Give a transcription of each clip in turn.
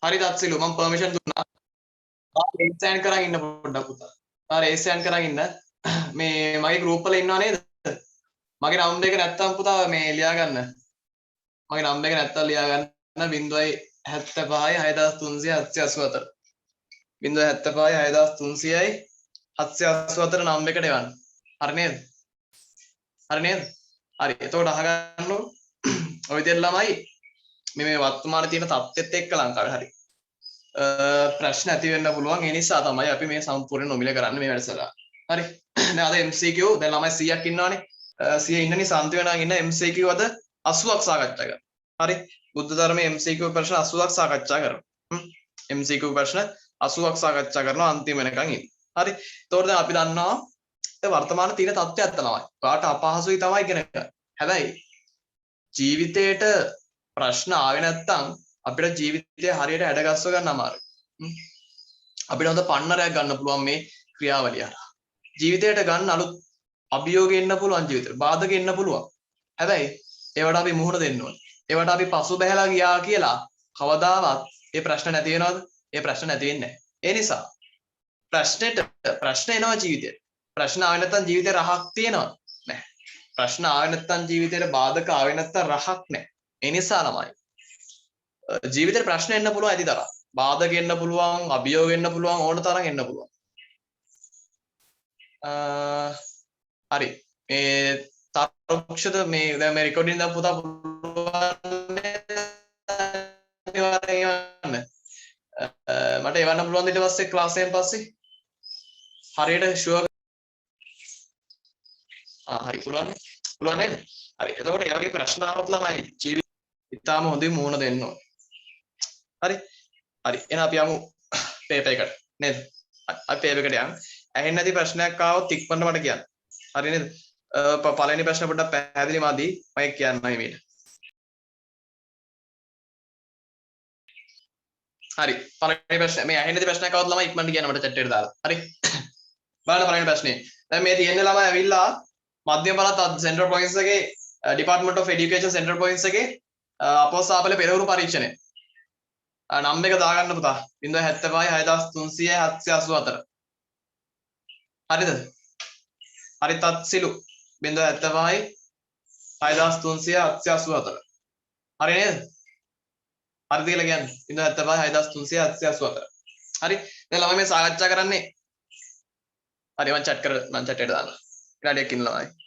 හරි දත්සිලු මම පර්මිෂන් දුන්නා. රේස් සෑන්ඩ් කරන් ඉන්න පොඩ්ඩක් පුතා. රේස් සෑන්ඩ් කරන් ඉන්න. මේ මගේ ගෲප් වල ඉන්නව නේද? මගේ නම්බර් එක නැත්තම් පුතා මේ ලියා ගන්න. මගේ නම්බර් එක නැත්තම් ලියා ගන්න 075 6300 785 6300 නම්බර් එකට එවන්න. හරි නේද? හරි නේද? හරි. එතකොට අහගන්න ඔය විදිහට ළමයි මේ වර්තමානයේ තියෙන තත්ත්වෙත් එක්ක ලංකාවේ හරි ප්‍රශ්න ඇති වෙන්න පුළුවන්. ඒ නිසා තමයි අපි මේ සම්පූර්ණ නොමිලේ කරන්නේ මේ වැඩසටහන. හරි. දැන් අද MCQ දැන් ළමයි 100ක් ඉන්නවනේ. 100 ඉන්න නිසා අන්තිම වෙනාගෙන ඉන්න MCQ අද 80ක් සාකච්ඡා කරමු. හරි. බුද්ධ ධර්මයේ MCQ ප්‍රශ්න 80ක් සාකච්ඡා කරමු. MCQ ප්‍රශ්න 80ක් සාකච්ඡා කරනවා අන්තිම වෙනකන් ඉන්න. හරි. ඒතකොට දැන් අපි දන්නවා වර්තමාන තියෙන තත්ත්වයක් තමයි. ඔයාට අපහසුයි තමයි ඉගෙන ගන්න. හැබැයි ජීවිතේට ප්‍රශ්න ආවේ නැත්තම් අපිට ජීවිතය හරියට හැඩගස්ව ගන්න අමාරුයි. අපිට හොඳ පන්නරයක් ගන්න පුළුවන් මේ ක්‍රියාවලිය හරහා. ජීවිතයට ගන්න අලුත් අභියෝග එන්න පුළුවන් ජීවිතේට. බාධක එන්න පුළුවන්. හැබැයි ඒවට අපි මුහුණ දෙන්න ඕනේ. ඒවට අපි පසු බැහැලා ගියා කියලා කවදාවත් ඒ ප්‍රශ්න නැති වෙනවද? ඒ ප්‍රශ්න නැති වෙන්නේ නැහැ. ඒ නිසා ප්‍රශ්න එනවා ජීවිතේට. ප්‍රශ්න ආවේ නැත්තම් ජීවිතේ රහක් තියෙනවද? නැහැ. ප්‍රශ්න ආවේ නැත්තම් ජීවිතේට බාධක ආවේ නැත්තම් රහක් නැහැ. ඒ නිසා ළමයි ජීවිතේ ප්‍රශ්න එන්න පුළුවන් ඇති තරම්. බාධක එන්න පුළුවන්, අභියෝග එන්න පුළුවන්, ඕන තරම් එන්න පුළුවන්. හරි. මේ තාක්ෂද මේ දැන් මේ රෙකෝඩින් දාපු පුතා පුළුවන් මට එවන්න පුළුවන් ඊට පස්සේ ක්ලාස් එකෙන් පස්සේ හරියට ෂුවර් හරි පුළුවන් නේද? හරි. එතකොට ඒ වගේ ප්‍රශ්න ආවොත් ළමයි ජීවිතය ඉතාලම හොඳින් මුහුණ දෙන්න ඕන. හරි. හරි. එහෙනම් අපි යමු පේපර් එකට නේද? අපි පේපර් එකට යමු. ඇහෙන්නේ නැති ප්‍රශ්නයක් ආවොත් ඉක්මනට මට කියන්න. හරි නේද? පළවෙනි ප්‍රශ්න පොඩ්ඩක් පැහැදිලි මදි. මම කියන්නයි මේක. හරි. පළවෙනි ප්‍රශ්න මේ ඇහෙන්නේ නැති ප්‍රශ්නයක් ආවොත් ළමයි ඉක්මනට කියන්න මට chat එකට දාලා. හරි. බලන්න පළවෙනි ප්‍රශ්නේ. දැන් මේ තියෙන ළමයි ඇවිල්ලා මධ්‍යම පළාත් සෙන්ට්‍රල් ප්‍රොවින්ස් එකේ department of education central province එකේ අපෝසාපල පෙරහුරු පරීක්ෂණය. නම් එක දාගන්න පුතා 075 6300 784. හරිද? හරි තත්සිලු 075 6300 784. හරි නේද? හරිද කියලා කියන්නේ 075 6300 784. හරි. දැන් ළමයි මේ සාකච්ඡා කරන්නේ. හරි මම chat එකට දානවා. විනාඩියක් ඉන්න ළමයි.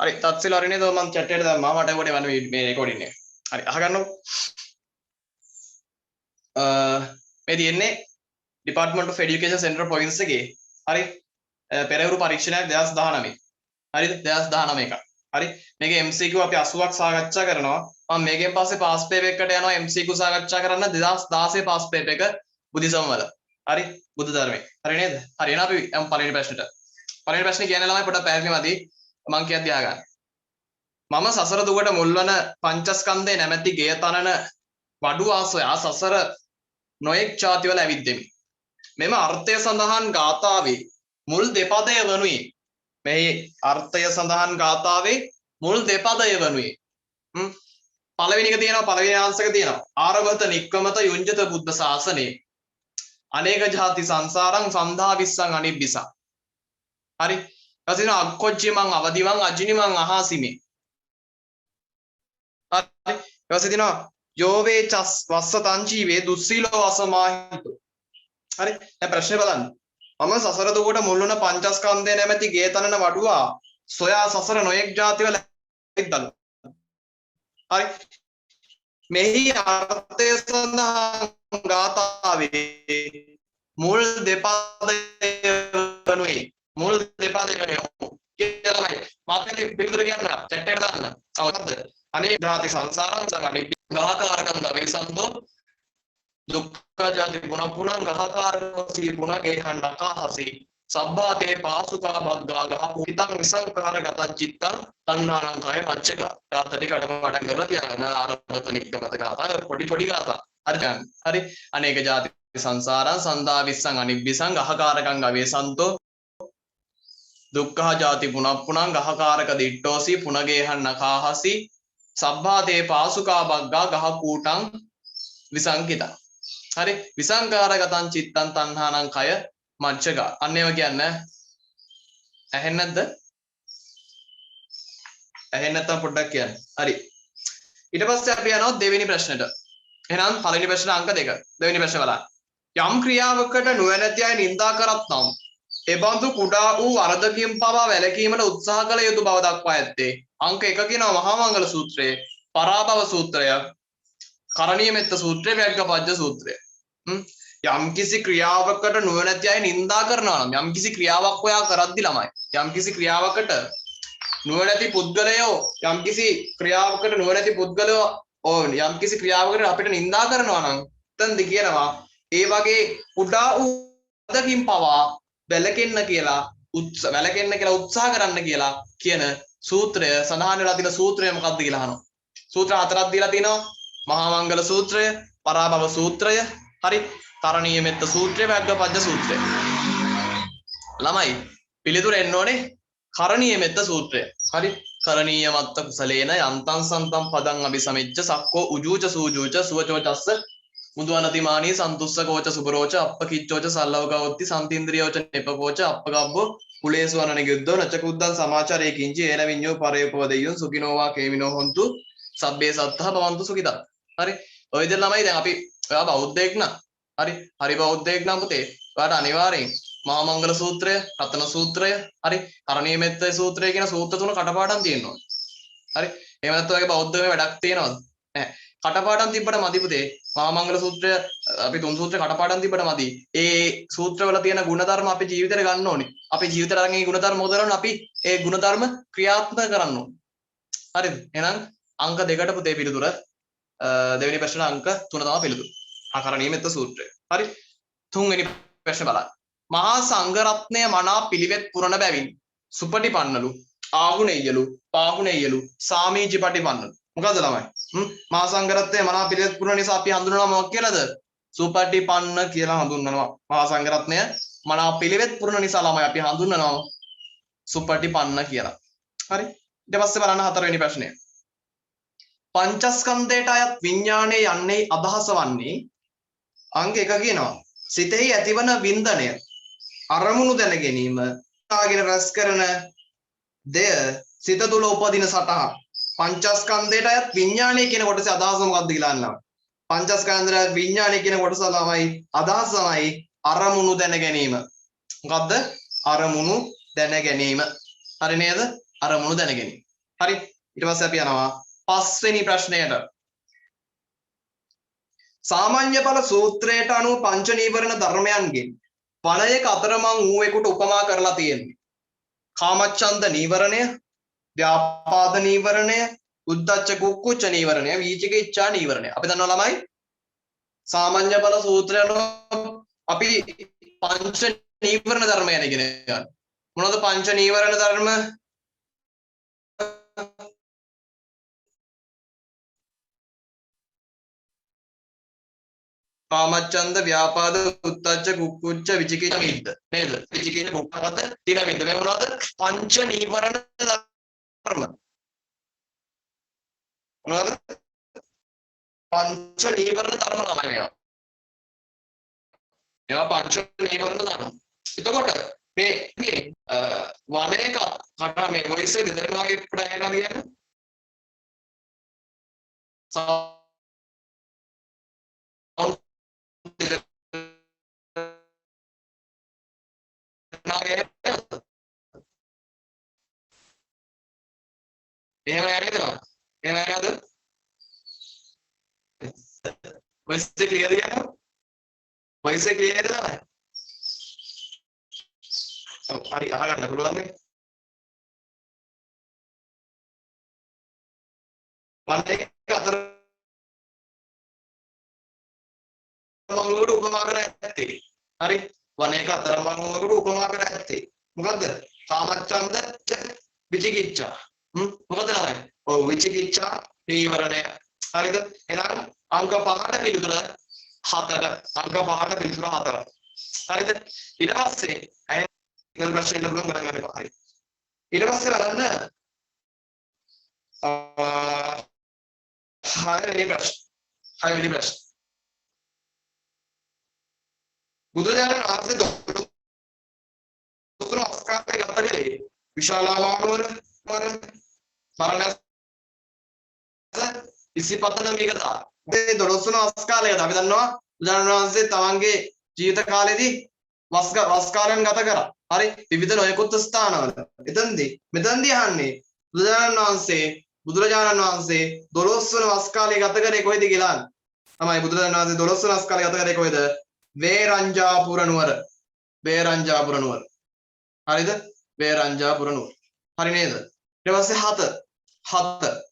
හරි තත්සිල හරි නේද? මම chat එකට දැම්මා. මට ඒකට වන්න මේ රෙකෝඩින් එක. හරි අහගන්නකො. මේ තියෙන්නේ department of education central province එකේ හරි පෙරහුරු පරීක්ෂණයක් 2019. හරිද? 2019 එකක්. හරි. මේකේ MCQ අපි 80ක් සාකච්ඡා කරනවා. මම මේකෙන් පස්සේ පාස් පේපර් එකට යනවා MCQ සාකච්ඡා කරන්න 2016 පාස් පේපර් එක බුද්ධිසම වල. හරි? බුද්ධ ධර්මයේ. හරි නේද? හරි එහෙනම් අපි යමු පළවෙනි ප්‍රශ්නෙට. පළවෙනි ප්‍රශ්නේ කියන්නේ ළමයි පොඩ්ඩක් පැහැදිලි මදි. මං කියද්දි ආගන්න. මම සසර දුකට මුල්වන පංචස්කන්ධේ නැමැති ගේ තනන වඩු ආසොයා සසර නොයෙක් ඡාති වල ඇවිද්දෙමි. මෙම අර්ථය සඳහන් ගාථාවේ මුල් දෙපදය වනුයේ මේ අර්ථය සඳහන් ගාථාවේ මුල් දෙපදය වනුයේ පළවෙනි එක තියෙනවා පළවෙනි ආංශක තියෙනවා ආරවත නික්කමත යුඤ්ජත බුද්ධ ශාසනේ අනේක ජාති සංසාරං සන්ධා විස්සං අනිබ්බිසං. හරි. ඊට අක්කොච්චි මං අවදිවං අජිනි මං අහාසිමේ. හරි. ඊට තියෙනවා යෝවේ චස් වස්සතං ජීවේ දුස්සීලෝ අසමාහිතෝ. හරි. දැන් ප්‍රශ්නේ බලන්න. මම සසර දුකට මුල් වුණ පංචස්කන්ධය නැමැති ගේ තනන වඩුවා සොයා සසර නොයෙක් ಜಾති වල ඉද්දලු. හරි. මෙහි අර්ථය සඳහන් ගාථාවේ මුල් දෙපදය වනුයේ මුල් දෙපදය වනුයේ කියලායි මාතේ පිළිතුර කියන්න chat එකට දාන්න. අවුරුද්ද අනේ ධාති සංසාරං සංගණි ගාකාරකම් දවේසන්තෝ දුක්ඛ ජාති පුන පුනං ගහකාරෝසී පුනගේහං නකාහසි සබ්බාතේ පාසුකා බග්ගා ගහපුිතං විසංකාරගත චිත්තං තණ්හානං කය මච්චක. තාත්තටි කඩම වඩම් කරලා තියාගන්න ආරම්භත නික්කමත ගාථා පොඩි පොඩි ගාථා. හරි අනේක ජාති සංසාරං සන්දා විස්සං අනිබ්බිසං ගහකාරකං ගවේසන්තෝ දුක්ඛ ජාති පුනප්පුනං ගහකාරක දිට්ඨෝසි පුනගේහං නකාහසි සබ්බාතේ පාසුකා බග්ගා ගහ කූටං විසංකිතං. හරි විසංකාරගතං චිත්තං තණ්හානං කය මච්චක. අන්න ඒව කියන්නේ ඇහෙන්නේ නැද්ද? ඇහෙන්නේ නැත්තම් පොඩ්ඩක් කියන්න. හරි ඊට පස්සේ අපි යනවා දෙවෙනි ප්‍රශ්නෙට. එහෙනම් පළවෙනි ප්‍රශ්න අංක 2. දෙවෙනි ප්‍රශ්න බලන්න. යම් ක්‍රියාවකට නුවණැති අය නිඳා කරත් නම් එබඳු කුඩා වූ වරදකින් පවා වැළකීමට උත්සාහ කළ යුතු බව දක්වා ඇත්තේ අංක 1 කියනවා මහා මංගල සූත්‍රයේ, පරාභව සූත්‍රය, කරණීය මෙත්ත සූත්‍රය, ව්‍යග්ගපජ්ජ සූත්‍රය. යම්කිසි ක්‍රියාවකට නුවණැති අය නිඳා කරනවා නම් යම්කිසි ක්‍රියාවක් ඔයා කරද්දි ළමයි යම්කිසි ක්‍රියාවකට නුවණැති පුද්ගලයෝ යම්කිසි ක්‍රියාවකට නුවණැති පුද්ගලයෝ යම්කිසි ක්‍රියාවකට අපිට නිඳා කරනවා නම් එතනදි කියනවා ඒ වගේ කුඩා වූ වරදකින් පවා වැළකෙන්න කියලා උත්සාහ කරන්න කියලා කියන සූත්‍රය සඳහන් වෙලා තියෙන සූත්‍රය මොකක්ද කියලා අහනවා. සූත්‍ර හතරක් දීලා තිනවා. මහා මංගල සූත්‍රය, පරාභව සූත්‍රය, හරි කරණීය මෙත්ත සූත්‍රය, ව්‍යග්ගපජ්ජ සූත්‍රය. ළමයි පිළිතුර එන්න ඕනේ කරණීය මෙත්ත සූත්‍රය. හරි කරණීය මත්ත කුසලේන යන්තං සන්තං පදං අபிසමෙච්ච සක්කෝ උජූච සූජූච සුවචෝචස්ස මුදුවනතිමානී සන්තුස්ස කෝච සුබරෝච අප්පකිච්චෝච සල්ලවකවොත්ති සම්තින්ද්‍රියෝච නෙපකෝච අප්පගබ්බෝ කුලේසු අනනිගුද්ධෝ නචකුද්දං සමාචාරේ කිංචි ඒන විඤ්ඤෝ පරේපවදෙය්‍යුන් සුඛිනෝවා කේමිනෝ හොන්තු සබ්බේ සත්තහ භවන්තු සුඛිතා. හරි ඔය විදිහට ළමයි දැන් අපි ඔයා බෞද්ධයෙක් නම් හරි බෞද්ධයෙක් නම් පුතේ ඔයාට අනිවාර්යෙන් මහා මංගල සූත්‍රය, රතන සූත්‍රය, හරි කරණීය මෙත්ත සූත්‍රය කියන සූත්‍ර තුන කටපාඩම් තියෙනවා. හරි එහෙම නැත්නම් ඔයගේ බෞද්ධයේ වැඩක් තියෙනවද? නැහැ. කටපාඩම් තිබ්බට මදි පුතේ. මහා මංගල සූත්‍රය අපි තුන් සූත්‍රය කටපාඩම් තිබ්බට මදි. ඒ සූත්‍රවල තියෙන ಗುಣධර්ම අපේ ජීවිතේට ගන්න ඕනේ. අපේ ජීවිතේට අරන් ඒ ಗುಣධර්ම මොකද කරන්නේ? අපි ඒ ಗುಣධර්ම ක්‍රියාත්මක කරන්න ඕනේ. හරිද? එහෙනම් අංක 2ට පුතේ පිළිතුර දෙවෙනි ප්‍රශ්න අංක 3 තමයි පිළිතුර. ආකරණීය මෙත්ත සූත්‍රය. හරි. තුන්වෙනි ප්‍රශ්න බලන්න. මහා සංඝ රත්නය මනා පිළිවෙත් පුරන බැවින් සුපටිපන්නලු, ආහුණෙය්‍යලු, පාහුණෙය්‍යලු, සාමීචි පටිපන්නලු. මොකද්ද ළමයි? මහා සංඝ රත්නය මනා පිළිවෙත් පුරන නිසා අපි හඳුන්වනවා මොකක් කියලාද? සුපටිපන්න කියලා හඳුන්වනවා. මහා සංඝ රත්නය මනා පිළිවෙත් පුරන නිසා ළමයි අපි හඳුන්වනවා සුපටිපන්න කියලා. හරි. ඊට පස්සේ බලන්න හතරවෙනි ප්‍රශ්නය. පංචස්කන්ධයට අයත් විඥානයේ යන්නේ අදහස වන්නේ අංක 1 කියනවා සිතෙහි ඇතිවන වින්දනය අරමුණු දැන ගැනීම තාගෙන රස කරන දෙය සිත තුළ උපදින සටහන්. පංචස්කන්ධයට අයත් විඥානය කියන කොටසේ අදහස මොකක්ද කියලා අහනවා. පංචස්කන්ධයට විඥානය කියන කොටස ළමයි අදහස තමයි අරමුණු දැන ගැනීම. මොකද්ද? අරමුණු දැන ගැනීම. හරි නේද? අරමුණු දැන ගැනීම. හරි. ඊට පස්සේ අපි යනවා පස්වෙනි ප්‍රශ්නයට. සාමාන්‍ය ඵල සූත්‍රයට අනුව පංච නීවරණ ධර්මයන්ගෙන් ඵලයක අතරමං වූවෙකුට උපමා කරලා තියෙන්නේ. කාමච්ඡන්ද නීවරණය, ව්‍යාපාද නීවරණය, උද්ධච්ච කුක්කුච්ච නීවරණය, වීචිකිච්ඡා නීවරණය. අපි දන්නවා ළමයි සාමාන්‍ය ඵල සූත්‍රය අනුව අපි පංච නීවරණ ධර්ම ගැන ඉගෙන ගන්න. මොනවද පංච නීවරණ ධර්ම? කාමච්ඡන්ද ව්‍යාපාද උද්ධච්ච කුක්කුච්ච විචිකිච්ඡා මිද්ද නේද? විචිකිච්ඡා කුක්කුච්ච තින මිද්ද මේ මොනවද? පංච නීවරණ ධර්ම. මොනවද? පංච නීවරණ ධර්ම තමයි මේවා. මේවා පංච නීවරණ ධර්ම. එතකොට මේ වනයේක කට මේ මොයිසේ දෙදෙනා වගේ පොඩ යනවා කියන්නේ එහෙම යන්නේද? එහෙම යන්නද? වොයිස් එක ක්ලියර් යනවා? වොයිස් එක ක්ලියර් නේද? හරි අහගන්න පුළුවන් නේ? වනයේක අතර අතරමංගලකට උපමා කර ඇත්තේ. හරි. වනයේක අතරමංගලකට උපමා කර ඇත්තේ. මොකද්ද? කාමච්ඡන්ද විචිකිච්ඡා. මොකද නෑ? ඔව් විචිකිච්ඡා නීවරණය. හරිද? එහෙනම් අංක 5ට පිළිතුර 4. අංක 5ට පිළිතුර 4. හරිද? ඊට පස්සේ අය ඉංග්‍රීසි ප්‍රශ්න ඉන්න පුළුවන් ගණන් ගන්න එපා. හරි. ඊට පස්සේ බලන්න 6 වෙනි ප්‍රශ්න. 6 වෙනි ප්‍රශ්න. බුදුරජාණන් වහන්සේ දොස්තර අස්කාරය ගත කළේ විශාලාමානුවර මරණස් ඉසිපතන මේකතා. මේ 12 වන වස් කාලයකට අපි දන්නවා බුදුරජාණන් වහන්සේ තමන්ගේ ජීවිත කාලෙදී වස් කාලයන් ගත කරා. හරි විවිධ නොයෙකුත් ස්ථානවල. මෙතනදී අහන්නේ බුදුරජාණන් වහන්සේ 12 වන වස් කාලය ගත කරේ කොහෙද කියලා. තමයි බුදුරජාණන් වහන්සේ 12 වන වස් කාලය ගත කරේ කොහෙද? වේරංජාපුර නුවර. වේරංජාපුර නුවර. හරිද? වේරංජාපුර නුවර. හරි නේද? ඊට පස්සේ 7.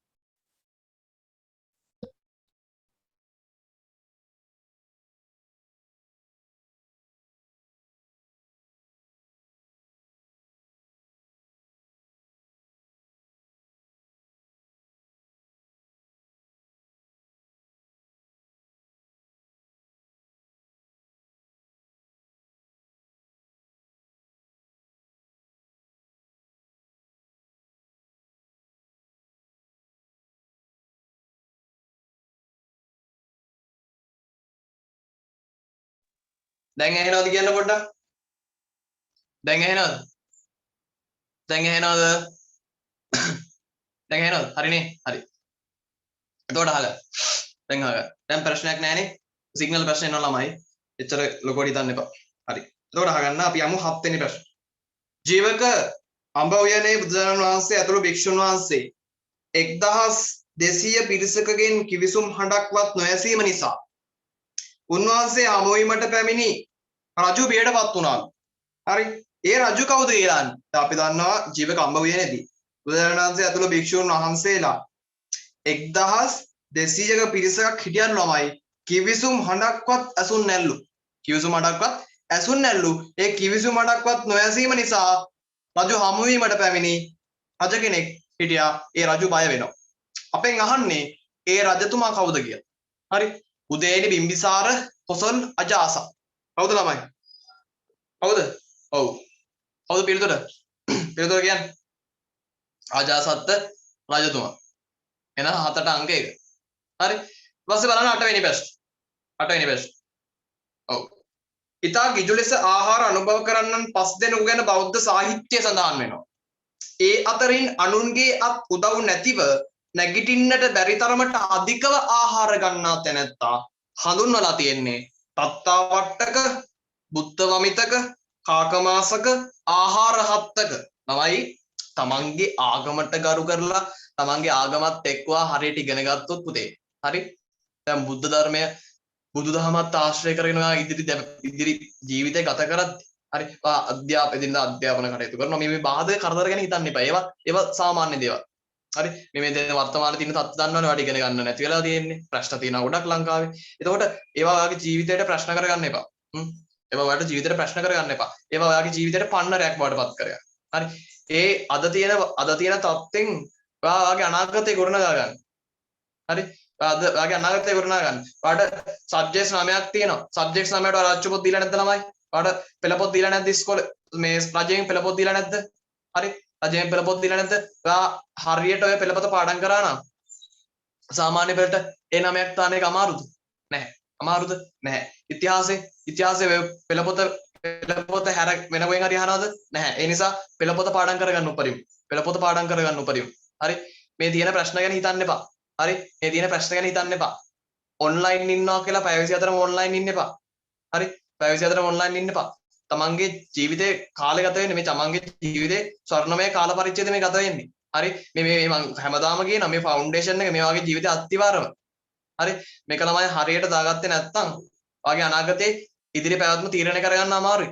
දැන් ඇහෙනවද කියන්න පොඩ්ඩක්? දැන් ඇහෙනවද? දැන් ඇහෙනවද? දැන් ඇහෙනවද? හරිනේ. හරි. එතකොට අහගන්න. දැන් අහගන්න. දැන් ප්‍රශ්නයක් නැහැනේ. සිග්නල් ප්‍රශ්න එනවා ළමයි. එච්චර ලොකෝට හිතන්න එපා. හරි. එතකොට අහගන්න අපි යමු 7 වෙනි ප්‍රශ්න. ජීවක අඹ උයනේ බුදුරජාණන් වහන්සේ ඇතුළු භික්ෂුන් වහන්සේ 1200 පිරිසකගෙන් කිවිසුම් හඬක්වත් නොඇසීම නිසා උන්වහන්සේ හමුවීමට පැමිණි රජු බියටපත් වුණා. හරි. ඒ රජු කවුද කියලා අපි දන්නවා ජීවක අඹ උයනේදී බුදුරජාණන් වහන්සේ ඇතුළු භික්ෂුන් වහන්සේලා 1200ක පිරිසක් හිටියන් ළමයි කිවිසුම් හඬක්වත් ඇසුන් නැල්ලු. කිවිසුම් හඬක්වත් ඇසුන් නැල්ලු. ඒ කිවිසුම් හඬක්වත් නොඇසීම නිසා රජු හමුවීමට පැමිණි රජ කෙනෙක් හිටියා. ඒ රජු බය වෙනවා. අපෙන් අහන්නේ ඒ රජතුමා කවුද කියලා. හරි. උදේනි බිම්බිසාර කොසල් අජාස. කවුද ළමයි? කවුද? ඔව්. කවුද පිළිතුර? පිළිතුර කියන්නේ අජාසත් රජතුමා. එහෙනම් 7ට අංක 1. හරි. ඊපස්සේ බලන්න 8 වෙනි ප්‍රශ්න. 8 වෙනි ප්‍රශ්න. ඔව්. ඊතා ගිජු ලෙස ආහාර අනුභව කරන්නන් 5 දෙනෙකු ගැන බෞද්ධ සාහිත්‍යය සඳහන් වෙනවා. ඒ අතරින් අනුන්ගේ අත් උදව් නැතිව නැගිටින්නට බැරි තරමට අධිකව ආහාර ගන්නා තැනැත්තා හඳුන්වලා තියෙන්නේ තත්තාවට්ටක, බුද්ධ වමිතක, කාකමාසක, ආහාර හත්තක. තමයි තමන්ගේ ආගමට ගරු කරලා තමන්ගේ ආගමත් එක්වා හරියට ඉගෙන ගත්තොත් පුතේ. හරි. දැන් බුද්ධ ධර්මය බුදුදහමත් ආශ්‍රය කරගෙන ඉදිරි ජීවිතය ගත කරද්දී හරි අධ්‍යාපන කටයුතු කරනවා. මේ බාධක කරදර ගැන හිතන්න එපා. ඒවා සාමාන්‍ය දේවල්. හරි. මේ දැන් වර්තමානයේ තියෙන තත්ත්ව දන්නවනේ. වැඩි ඉගෙන ගන්න නැති වෙලා තියෙන්නේ. ප්‍රශ්න තියෙනවා ගොඩක් ලංකාවේ. එතකොට ඒවා ඔයාගේ ජීවිතයට ප්‍රශ්න කරගන්න එපා. ඒවා ඔයාලට ජීවිතේට ප්‍රශ්න කරගන්න එපා. ඒවා ඔයාගේ ජීවිතේට පන්නරයක් බවටපත් කරගන්න. හරි. ඒ අද තියෙන තත්ත්වෙන් ඔයාගේ අනාගතේ ගොඩනගා ගන්න. හරි. ඔයාගේ අනාගතේ ගොඩනගා ගන්න. ඔයාලට සබ්ජෙක්ට්ස් 9ක් තියෙනවා. සබ්ජෙක්ට්ස් 9ට ඔයාලා රාජ්‍ය පොත් දීලා නැද්ද ළමයි? ඔයාලට පෙළ පොත් දීලා නැද්ද ඉස්කෝලේ? මේ රජයෙන් පෙළ පොත් දීලා නැද්ද? හරි. රජයෙන් පෙළ පොත් දීලා නැද්ද? ඔයා හරියට ඔය පෙළ පොත පාඩම් කරා නම් සාමාන්‍ය පෙළට ඒ 9ක් තාන එක අමාරුද? නැහැ. අමාරුද? නැහැ. ඉතිහාසයේ පෙළ පොත හැර වෙන කොහෙන් හරි අහනවද? නැහැ. ඒ නිසා පෙළ පොත පාඩම් කරගන්න උපරිම. පෙළ පොත පාඩම් කරගන්න උපරිම. හරි. මේ තියෙන ප්‍රශ්න ගැන හිතන්න එපා. හරි. මේ තියෙන ප්‍රශ්න ගැන හිතන්න එපා. ඔන්ලයින් ඉන්නවා කියලා පැය 24ම ඔන්ලයින් ඉන්න එපා. හරි. පැය 24ම ඔන්ලයින් ඉන්න එපා. තමන්ගේ ජීවිතේ කාලය ගත වෙන්නේ මේ තමන්ගේ ජීවිතේ ස්වර්ණමය කාල පරිච්ඡේදය මේ ගත වෙන්නේ. හරි. මේ මම හැමදාම කියන මේ ෆවුන්ඩේෂන් එක මේ වගේ ජීවිතේ අත්තිවාරම. හරි. මේක ළමයි හරියට දාගත්තේ නැත්නම් ඔයාගේ අනාගතේ ඉදිරි පැවැත්ම තීරණය කරගන්න අමාරුයි.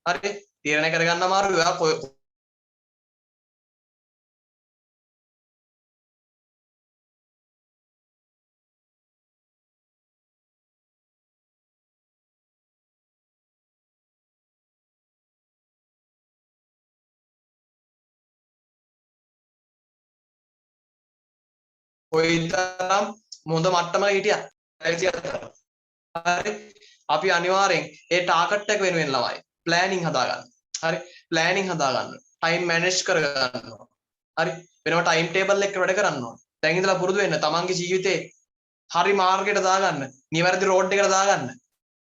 හරි. තීරණය කරගන්න අමාරුයි. ඔයා කොයිතරම් මොඳ මට්ටමක හිටියා. හරි. අපි අනිවාර්යෙන් ඒ ටාගට් එක වෙනුවෙන් ළමයි ප්ලෑනින් හදාගන්න. හරි. ප්ලෑනින් හදාගන්න. ටයිම් මැනේජ් කරගන්න. හරි. වෙනම ටයිම් ටේබල් එකක වැඩ කරන්න ඕන. දැන් ඉඳලා පුරුදු වෙන්න තමන්ගේ ජීවිතේ හරි මාර්ගයට දාගන්න. නිවැරදි රෝඩ් එකට දාගන්න.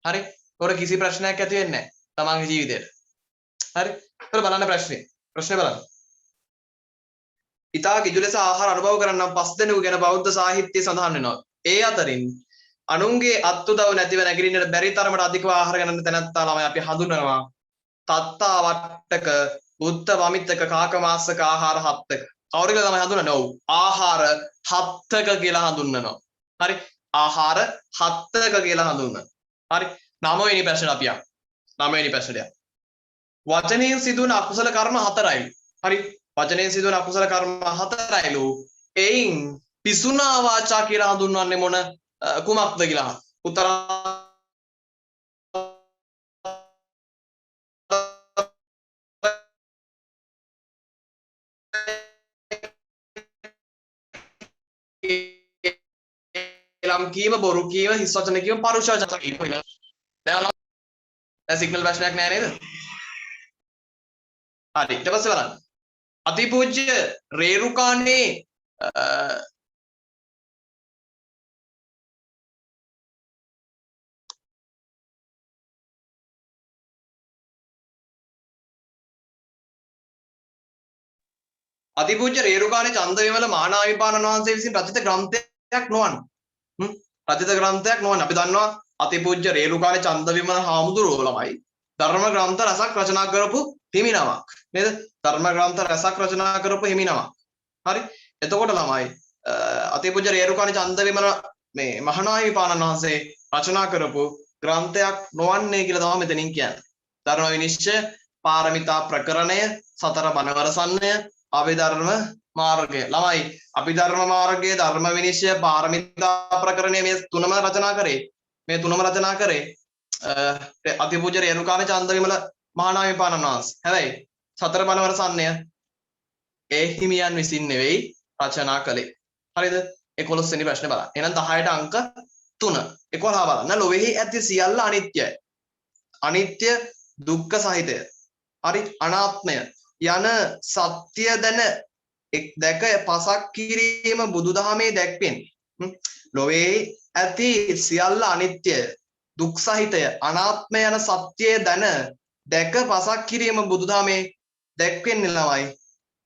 හරි. ඒකට කිසි ප්‍රශ්නයක් ඇති වෙන්නේ නැහැ තමන්ගේ ජීවිතේට. හරි. ඒක බලන්න ප්‍රශ්නේ. ප්‍රශ්නේ බලන්න. ඉතා කිජු ලෙස ආහාර අනුභව කරන්නම් 5 දෙනෙකු ගැන බෞද්ධ සාහිත්‍යයේ සඳහන් වෙනවා. ඒ අතරින් අනුන්ගේ අත්උදව් නැතිව නැගිටින්නට බැරි තරමට අධිකව ආහාර ගන්න තැනැත්තා ළමයි අපි හඳුන්වනවා. තත්තා වට්ටක, බුද්ධ වමිත්තක, කාකමාස්සක ආහාර හත්තක. කවුරු කියලා තමයි හඳුන්වන්නේ? ඔව්. ආහාර හත්තක කියලා හඳුන්වනවා. හරි. ආහාර හත්තක කියලා හඳුන්වනවා. හරි. 9 වෙනි ප්‍රශ්නට අපි යමු. 9 වෙනි ප්‍රශ්නට යමු. වචනයෙන් සිදුවන අකුසල කර්ම 4යි. හරි. වචනයෙන් සිදුවන අකුසල කර්ම 4යිලු. එයින් පිසුනා වාචා කියලා හඳුන්වන්නේ මොන කුමක්ද කියලා. උත්තර එලම් කීම, බොරු කීම, හිස් වචන කීම, පරුෂ වචන කීම. දැන් සිග්නල් ප්‍රශ්නයක් නෑ නේද? හරි. ඊට පස්සේ බලන්න. අතිපූජ්‍ය රේරුකාණේ අතිපූජ්‍ය රේරුකාණේ චන්දවිමල මහානාවිපාණන් වහන්සේ විසින් රචිත ග්‍රන්ථයක් නොවන. රචිත ග්‍රන්ථයක් නොවන. අපි දන්නවා අතිපූජ්‍ය රේරුකාණේ චන්දවිමල හාමුදුරුවෝ ළමයි ධර්ම ග්‍රන්ථ රසක් රචනා කරපු හිමිනමක්. නේද? ධර්ම ග්‍රන්ථ රසක් රචනා කරපු හිමිනමක්. හරි. එතකොට ළමයි අතිපූජ්‍ය රේරුකාණේ චන්දවිමල මේ මහානාවිපාණන් වහන්සේ රචනා කරපු ග්‍රන්ථයක් නොවන්නේ කියලා තමයි මෙතනින් කියන්නේ. ධර්ම විනිශ්චය, පාරමිතා ප්‍රකරණය, සතර බණවරසන්නය, අභිධර්ම මාර්ගය. ළමයි අභිධර්ම මාර්ගය, ධර්ම විනිශ්චය, පාරමිතා ප්‍රකරණය මේ තුනම රචනා කරේ. මේ තුනම රචනා කරේ අතිපූජ්‍ය රේරුකාණේ චන්දවිමල මහානාවිපාණන් වහන්සේ. හැබැයි සතර බණවරසන්නය ඒ හිමියන් විසින් නෙවෙයි රචනා කළේ. හරිද? 11 වෙනි ප්‍රශ්නේ බලන්න. එහෙනම් 10ට අංක 3. 11 බලන්න. ලෝකෙහි ඇති සියල්ල අනිත්‍යයි. අනිත්‍ය, දුක්ඛ සහිතය. හරි. අනාත්මය යන සත්‍ය දැක පසක් කිරීම බුදුදහමේ දැක්වෙන්නේ. ලෝකෙහි ඇති සියල්ල අනිත්‍යය, දුක් සහිතය, අනාත්මය යන සත්‍යය දැක පසක් කිරීම බුදුදහමේ දැක්වෙන්නේ ළමයි.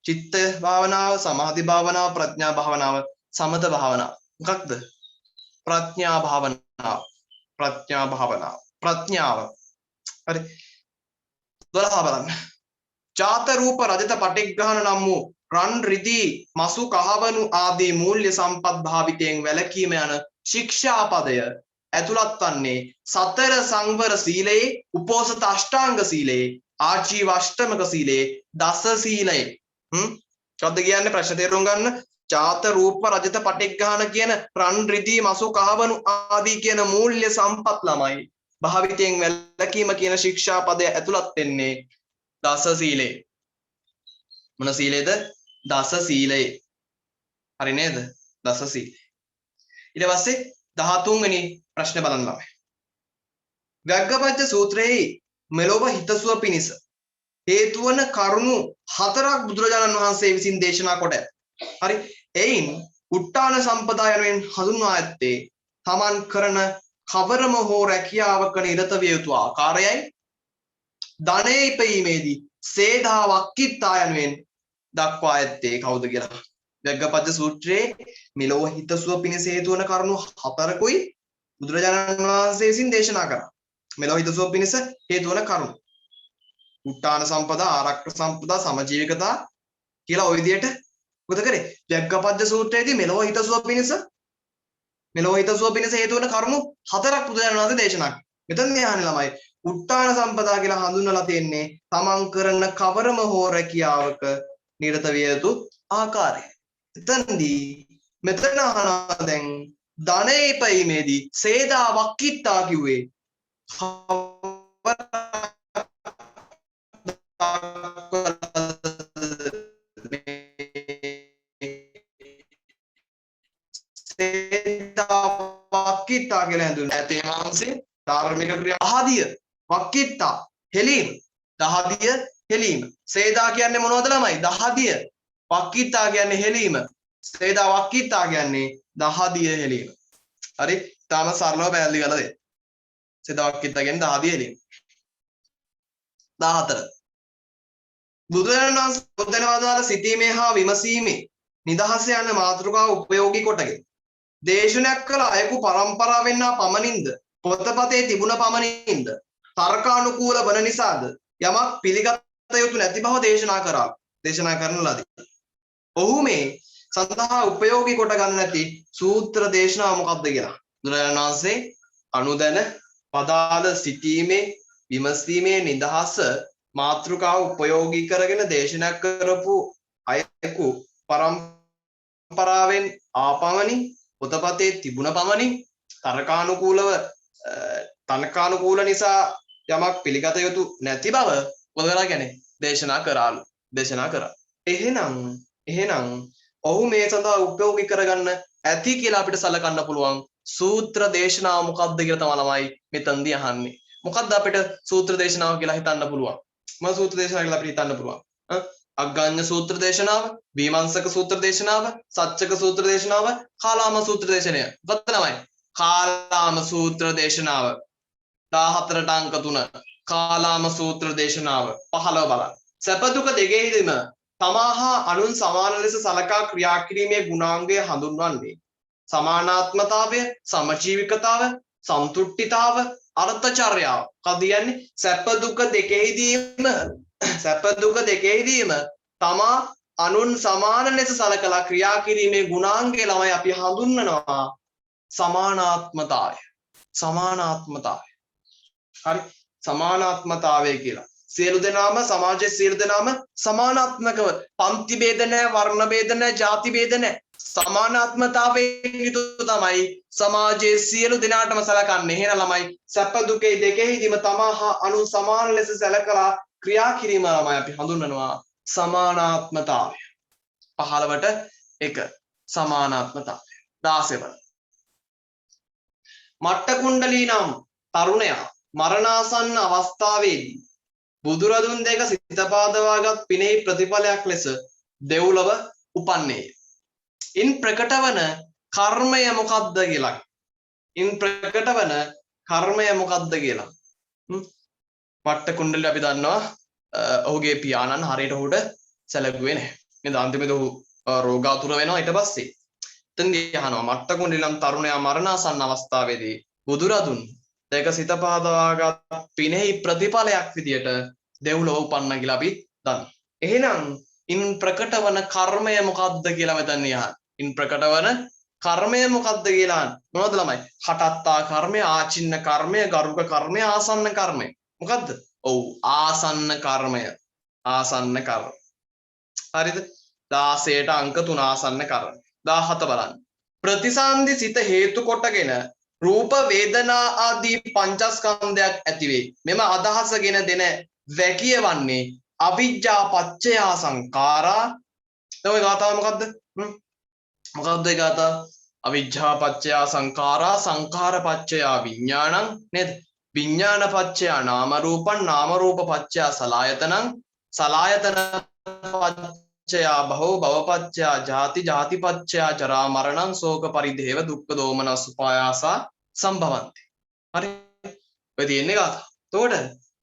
චිත්ත භාවනාව, සමාධි භාවනාව, ප්‍රඥා භාවනාව, සමත භාවනාව. මොකක්ද? ප්‍රඥා භාවනාව. ප්‍රඥා භාවනාව. ප්‍රඥාව. හරි. 12 බලන්න. ජාත රූප රජත පටිග්‍රහණ නම් වූ රන් රිදී මසු කහවණු ආදී මූල්‍ය සම්පත් භාවිතයෙන් වැළකීම යන ශික්ෂාපදය ඇතුළත් වන්නේ සතර සංවර සීලයේ, උපෝසත අෂ්ටාංග සීලයේ, ආජීව අෂ්ටමක සීලයේ, දස සීලයේ. මොකද්ද කියන්නේ? ප්‍රශ්න තේරුම් ගන්න. ජාත රූප රජත පටිග්‍රහණ කියන රන් රිදී මසු කහවණු ආදී කියන මූල්‍ය සම්පත් ළමයි භාවිතයෙන් වැළකීම කියන ශික්ෂාපදය ඇතුළත් වෙන්නේ දස සීලේ. මොන සීලේද? දස සීලේ. හරි නේද? දස සීල. ඊට පස්සේ 13 වෙනි ප්‍රශ්නේ බලන්න ළමයි. වග්ගපච්ච සූත්‍රයේ මෙලොව හිතසුව පිණිස හේතු වන කරුණු 4ක් බුදුරජාණන් වහන්සේ විසින් දේශනා කොට ඇත. හරි. එයින් උට්ටාන සම්පදා යනුවෙන් හඳුන්වා ඇත්තේ තමන් කරන කවරම හෝ රැකියාවක නිරත විය යුතු ආකාරයයි, ධනෙ ඉපීමේදී සේධාවක් කිත්තා යනුවෙන් දක්වා ඇත්තේ කවුද කියලා. වග්ගපච්ච සූත්‍රයේ මෙලොව හිතසුව පිණිස හේතු වන කරුණු 4කුයි බුදුරජාණන් වහන්සේ විසින් දේශනා කරා. මෙලොව හිතසුව පිණිස හේතු වන කරුණු උට්ටාන සම්පදා, ආරක්ෂක සම්පදා, සමජීවිකතා කියලා ওই විදිහට මොකද කරේ? වග්ගපච්ච සූත්‍රයේදී මෙලොව හිතසුව පිණිස හේතු වන කරුණු 4ක් බුදුරජාණන් වහන්සේ දේශනා කළා. මෙතන යහනේ ළමයි උට්ටාන සම්පදා කියලා හඳුන්වලා තියෙන්නේ තමන් කරන කවරම හෝ රැකියාවක නිරත විය යුතු ආකාරය. එතනදී මෙතන අහනවා දැන් ධනෙ ඉපීමේදී සේදාවක් කිත්තා කිව්වේ වක්කිට්ටා කියලා හඳුන්වනවා. තේ මාංශේ ධාර්මික ක්‍රියා. දහදිය වක්කිට්ටා හෙලීම. දහදිය හෙලීම. සේදා කියන්නේ මොනවද ළමයි? දහදිය. වක්කිට්ටා කියන්නේ හෙලීම. සේදා වක්කිට්ටා කියන්නේ දහදිය හෙලීම. හරි? තාම සරලව පැහැදිලි කරලා දෙන්න. සේදා වක්කිට්ටා කියන්නේ දහදිය හෙලීම. 14 බුදුරජාණන් වහන්සේ බුද්ධන වදාළ සිටීමේ හා විමසීමේ නිදහස යන මාතෘකාව උපයෝගී කොටගෙන දේශනයක් කළ අයකු පරම්පරාවෙන් ආ පමණින්ද පොතපතේ තිබුණ පමණින්ද තර්කානුකූල වන නිසාද යමක් පිළිගත යුතු නැති බව දේශනා කරන ලදී. ඔහු මේ සඳහා උපයෝගී කොට ගන්න නැති සූත්‍ර දේශනාව මොකක්ද කියලා බුදුරජාණන් වහන්සේ අනුදැන පදාළ සිටීමේ විමසීමේ නිදහස මාතෘකාව උපයෝගී කරගෙන දේශනා කරපු අයකු පරම්පරාවෙන් ආපමණින් පොතපතේ තිබුණ පමණින් තර්කානුකූල නිසා යමක් පිළිගත යුතු නැති බව වගලා කියන්නේ දේශනා කරා. එහෙනම් ඔහු මේ සඳහා උපයෝගී කරගන්න ඇති කියලා අපිට සලකන්න පුළුවන් සූත්‍ර දේශනාව මොකක්ද කියලා තමයි ළමයි මෙතනදී අහන්නේ. මොකක්ද අපිට සූත්‍ර දේශනාව කියලා හිතන්න පුළුවන්? මොන සූත්‍ර දේශනාව කියලා අපිට හිතන්න පුළුවන්? අග්ගඤ්ඤ සූත්‍ර දේශනාව, විමංශක සූත්‍ර දේශනාව, සච්චක සූත්‍ර දේශනාව, කාලාම සූත්‍ර දේශනය. මොකක්ද ළමයි? කාලාම සූත්‍ර දේශනාව 14ට අංක 3. කාලාම සූත්‍ර දේශනාව 15 බලන්න. සැප දුක දෙකෙහිදීම තමාහා අනුන් සමාන ලෙස සලකා ක්‍රියා කිරීමේ ගුණාංගය හඳුන්වන්නේ සමානාත්මතාවය, සමජීවිකතාව, සන්තුට්ඨිතාව, අර්ථචර්යාව. කද කියන්නේ සැප දුක දෙකෙහිදීම තමා අනුන් සමාන ලෙස සලකලා ක්‍රියා කිරීමේ ගුණාංගය ළමයි අපි හඳුන්වනවා සමානාත්මතාවය. හරි? සමානාත්මතාවය කියලා. සියලු දෙනාම සමාජයේ සියලු දෙනාම සමානාත්මකව පන්ති ભેද නැහැ, වර්ණ ભેද නැහැ, ಜಾති ભેද නැහැ. සමානාත්මතාවයෙන් යුතු තමයි සමාජයේ සියලු දෙනාටම සලකන්නේ. එහෙනම් ළමයි සැප දුකේ දෙකෙහිදීම තමා අනුන් සමාන ලෙස සලකලා ක්‍රියා කිරීම ළමයි අපි හඳුන්වනවා සමානාත්මතාවය. 15ට 1 සමානාත්මතාවය. 16 වල මට්ට කුණ්ඩලී නම් තරුණයා මරණාසන්න අවස්ථාවේදී බුදුරදුන් දෙක සිත පාදවාගත් පිනෙහි ප්‍රතිඵලයක් ලෙස දෙව්ලොව උපන්නේය. ඉන් ප්‍රකටවන කර්මය මොකක්ද කියලා. මට්ට කුණ්ඩලී අපි දන්නවා ඔහුගේ පියාණන් හරියට ඔහුට සැලකුවේ නැහැ. නේද? අන්තිමේදී ඔහු රෝගාතුර වෙනවා ඊට පස්සේ. එතනදී අහනවා මට්ට කුණ්ඩලී නම් තරුණයා මරණාසන්න අවස්ථාවේදී බුදුරදුන් දෙක සිත පාදවාගත් පිනෙහි ප්‍රතිඵලයක් විදියට දෙව්ලොව උපන්න කියලා අපි දන්නවා. එහෙනම් ඉන් ප්‍රකටවන කර්මය මොකක්ද කියලා මෙතන අහන්නේ. ඉන් ප්‍රකටවන කර්මය මොකක්ද කියලා මොනවද ළමයි? හටත්තා කර්මය, ආචින්න කර්මය, ගරුක කර්මය, ආසන්න කර්මය. මොකද්ද? ඔව් ආසන්න කර්මය. හරිද? 16ට අංක 3 ආසන්න කර්මය. 17 බලන්න. ප්‍රතිසන්දි සිත හේතු කොටගෙන රූප වේදනා ආදී පංචස්කන්ධයක් ඇති වේ. මෙම අදහසගෙන දෙන වැකිය වන්නේ අවිජ්ජා පච්චය සංඛාරා. ඔය ගාථාව මොකද්ද? මොකද්ද ඒ ගාථාව? අවිජ්ජා පච්චය සංඛාරා, සංඛාර පච්චය විඥානං නේද? විඥාන පච්චය නාම රූපං, නාම රූප පච්චය සලආයතනං, සලආයතන පච්චය භවෝ, භව පච්චය ජාති, ජාති පච්චය ජරා මරණං, ශෝක පරිදේව දුක්ඛ දෝමනස් උපායාසා සම්භවಂತಿ. හරි? ඔය තියෙන්නේ ගාථා. එතකොට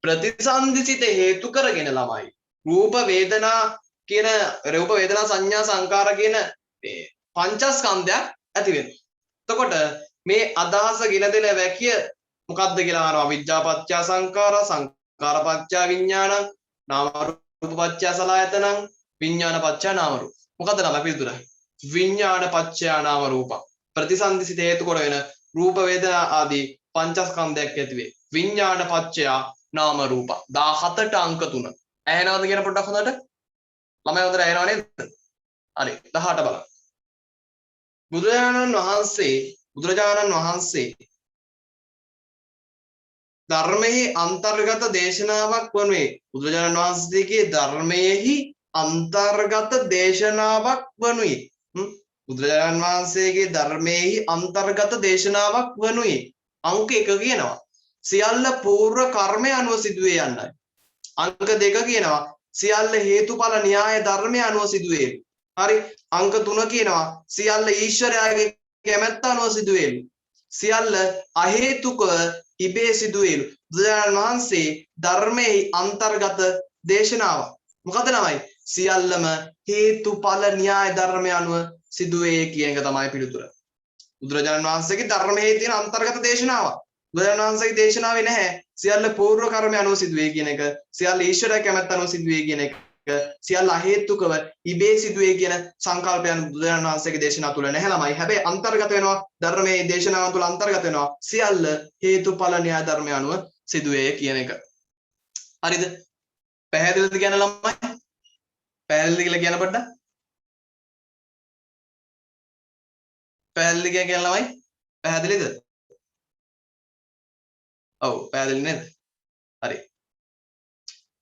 ප්‍රතිසන්දිසිත හේතු කරගෙන ළමයි රූප වේදනා කියන රූප වේදනා සංඥා සංකාර කියන මේ පංචස්කන්ධයක් ඇති වෙනවා. එතකොට මේ අදහස ගෙන දෙන වැකිය මොකක්ද කියලා අහනවා. විඥාපච්චය සංකාරා, සංකාරපච්චය විඥානං, නාම රූපපච්චය සලආයතනං, විඥානපච්චය නාම රූප. මොකද්ද නම පිළිතුර? විඥානපච්චය නාම රූප. ප්‍රතිසන්දිසිත හේතු කරගෙන රූප වේදනා ආදී පංචස්කන්ධයක් ඇති වේ. විඥානපච්චය නාම රූප. 17ට අංක 3. ඇහෙනවද කියන පොඩ්ඩක් හොඳට? ළමයි හොඳට ඇහෙනව නේද? හරි. 18 බලන්න. බුදුරජාණන් වහන්සේ ධර්මයේ අන්තර්ගත දේශනාවක් වනුයේ. බුදුරජාණන් වහන්සේගේ ධර්මයේහි අන්තර්ගත දේශනාවක් වනුයේ. බුදුරජාණන් වහන්සේගේ ධර්මයේහි අන්තර්ගත දේශනාවක් වනුයේ අංක 1 කියනවා සියල්ල පූර්ව කර්මය අනුව සිදුවේ යන්නයි. අංක 2 කියනවා සියල්ල හේතුඵල න්‍යාය ධර්මය අනුව සිදුවේ. හරි. අංක 3 කියනවා සියල්ල ඊශ්වරයාගේ කැමැත්ත අනුව සිදුවේ. සියල්ල අහේතුකව ඉබේ සිදුවේ. බුදුරජාණන් වහන්සේ ධර්මයේ අන්තර්ගත දේශනාව. මොකද නමයි? සියල්ලම හේතුඵල න්‍යාය ධර්මය අනුව සිදුවේ කියන එක තමයි පිළිතුර. බුදුරජාණන් වහන්සේගේ ධර්මයේ තියෙන අන්තර්ගත දේශනාවක්. බුදුරජාණන් වහන්සේගේ දේශනාවේ නැහැ සියල්ල පූර්ව කර්ම අනුව සිදුවේ කියන එක, සියල්ල ඊශ්වරයා කැමැත්ත අනුව සිදුවේ කියන එක, සියල්ල අහේතුකව ඉබේ සිදුවේ කියන සංකල්පයන් බුදුරජාණන් වහන්සේගේ දේශනාව තුළ නැහැ ළමයි. හැබැයි අන්තර්ගත වෙනවා ධර්මයේ දේශනාව තුළ අන්තර්ගත වෙනවා සියල්ල හේතුඵල න්‍යාය ධර්මය අනුව සිදුවේ කියන එක. හරිද? පැහැදිලිද කියන ළමයි? පැහැදිලිද කියලා කියන පොඩ්ඩක්. පැහැදිලි කියන ළමයි පැහැදිලිද? ඔව් පැහැදිලි නේද? හරි.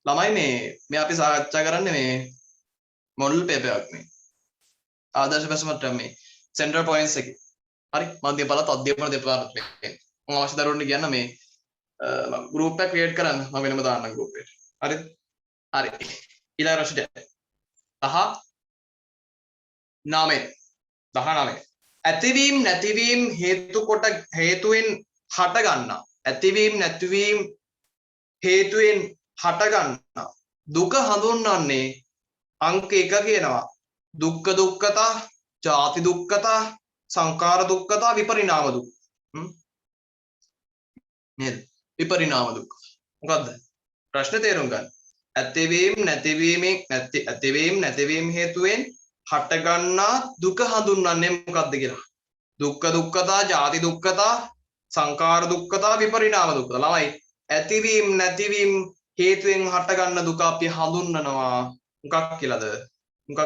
ළමයි මේ අපි සාකච්ඡා කරන්නේ මේ මොඩල් පේපර් එකක් මේ. ආදර්ශ ප්‍රශ්නපත්‍රයක් මේ සෙන්ටරල් පොයින්ට්ස් එකේ. හරි. මධ්‍ය පළාත් අධ්‍යාපන දෙපාර්තමේන්තුවේ. මම අවශ්‍ය දරුවන්ට කියන්න මේ ගෲප් එක ක්‍රියේට් කරන්න මම වෙනම දාන්නම් ගෲප් එකට. හරිද? හරි. ඊළඟ ප්‍රශ්නයට 19 ඇතිවීම නැතිවීම හේතු කොට හේතුවෙන් හට ගන්නා ඇතිවීම නැතිවීම හේතුවෙන් හට ගන්නා දුක හඳුන්වන්නේ අංක 1 කියනවා දුක්ඛ දුක්ඛතා ජාති දුක්ඛතා සංඛාර දුක්ඛතා විපරිණාම දුක් නේද විපරිණාම දුක් මොකද්ද ප්‍රශ්නේ තේරුම් ගන්න ඇතිවීම නැතිවීම හේතුවෙන් හට ගන්නා දුක හඳුන්වන්නේ මොකද්ද කියලා දුක්ඛ දුක්ඛතා ජාති දුක්ඛතා සංඛාර දුක්ඛතා විපරිණාම දුක්ඛතා ළමයි ඇතිවීම නැතිවීම හේතුවෙන් හට ගන්න දුක අපි හඳුන්වනවා මොකක්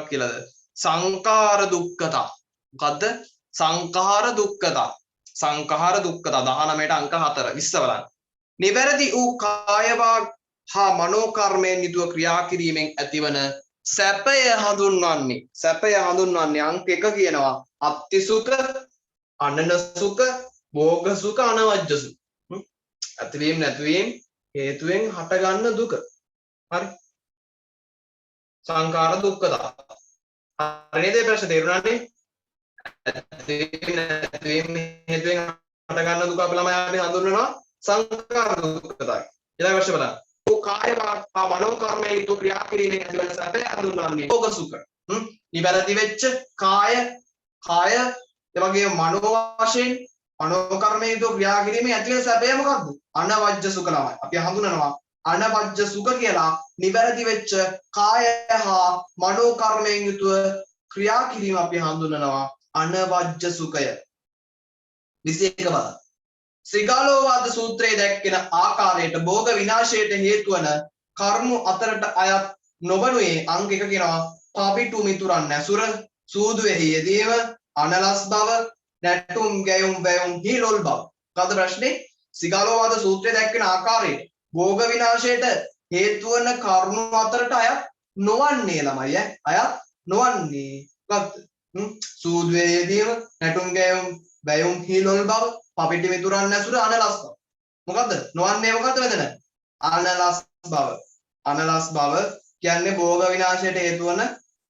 කියලාද සංඛාර දුක්ඛතා මොකද්ද සංඛාර දුක්ඛතා 19ට අංක 4 20 බලන්න නිවැරදි වූ කාය හා මනෝ කර්මයෙන් යුතුව ක්‍රියා කිරීමෙන් ඇතිවන සැපය හඳුන්වන්නේ අංක 1 කියනවා අත්ති සුඛ අනන සුඛ භෝග සුඛ අනවජ්ජ සුඛ ඇතිවීම නැතිවීම හේතුවෙන් හට ගන්න දුක හරි සංඛාර දුක්ඛතා හරි නේද ප්‍රශ්න තේරුණානේ ඇතිවීම නැතිවීම හේතුවෙන් හට ගන්න දුක අපි ළමයි අපි හඳුන්වනවා සංඛාර දුක්ඛතා ඊළඟ ප්‍රශ්න බලන්න කාය වා මනෝ කර්මයේ යුතු ක්‍රියා කිරීමෙන් ඇතිවන සැපය හඳුන්වන්නේ භෝග සුඛ නිවැරදි වෙච්ච කාය එවගේ මනෝ වශයෙන් මනෝ කර්මයේ යුතු ක්‍රියා කිරීමෙන් ඇතිවන සැපය මොකක්ද අනවජ්ජ සුඛ ළමයි අපි හඳුනනවා අනවජ්ජ සුඛ කියලා නිවැරදි වෙච්ච කාය හා මනෝ කර්මයෙන් යුතුව ක්‍රියා කිරීම අපි හඳුනනවා අනවජ්ජ සුඛය 21 බලන්න ශ්‍රීගාලෝවාද සූත්‍රයේ දැක්වෙන ආකාරයට භෝග විනාශයට හේතු වන කර්ම අතරට අයත් නොවනුයේ අංක 1 කියනවා පවිටු මිතුරන් නැසුර සූදුෙහි යෙදීම අනලස් බව නැටුම් ගැයුම් වැයුම් හිලොල් බව. කවද ප්‍රශ්නේ? ශ්‍රීගාලෝවාද සූත්‍රයේ දැක්වෙන ආකාරයට භෝග විනාශයට හේතු වන කර්ම අතරට අයත් නොවන්නේ ළමයි අයත් නොවන්නේ මොකක්ද? සූදුෙහි යෙදීම නැටුම් ගැයුම් වැයුම් හිලොල් බව පවිටු මිතුරන් නැසුර අනලස් බව. මොකද්ද? නොවන්නේ මොකද්ද මෙතන? අනලස් බව කියන්නේ භෝග විනාශයට හේතු වන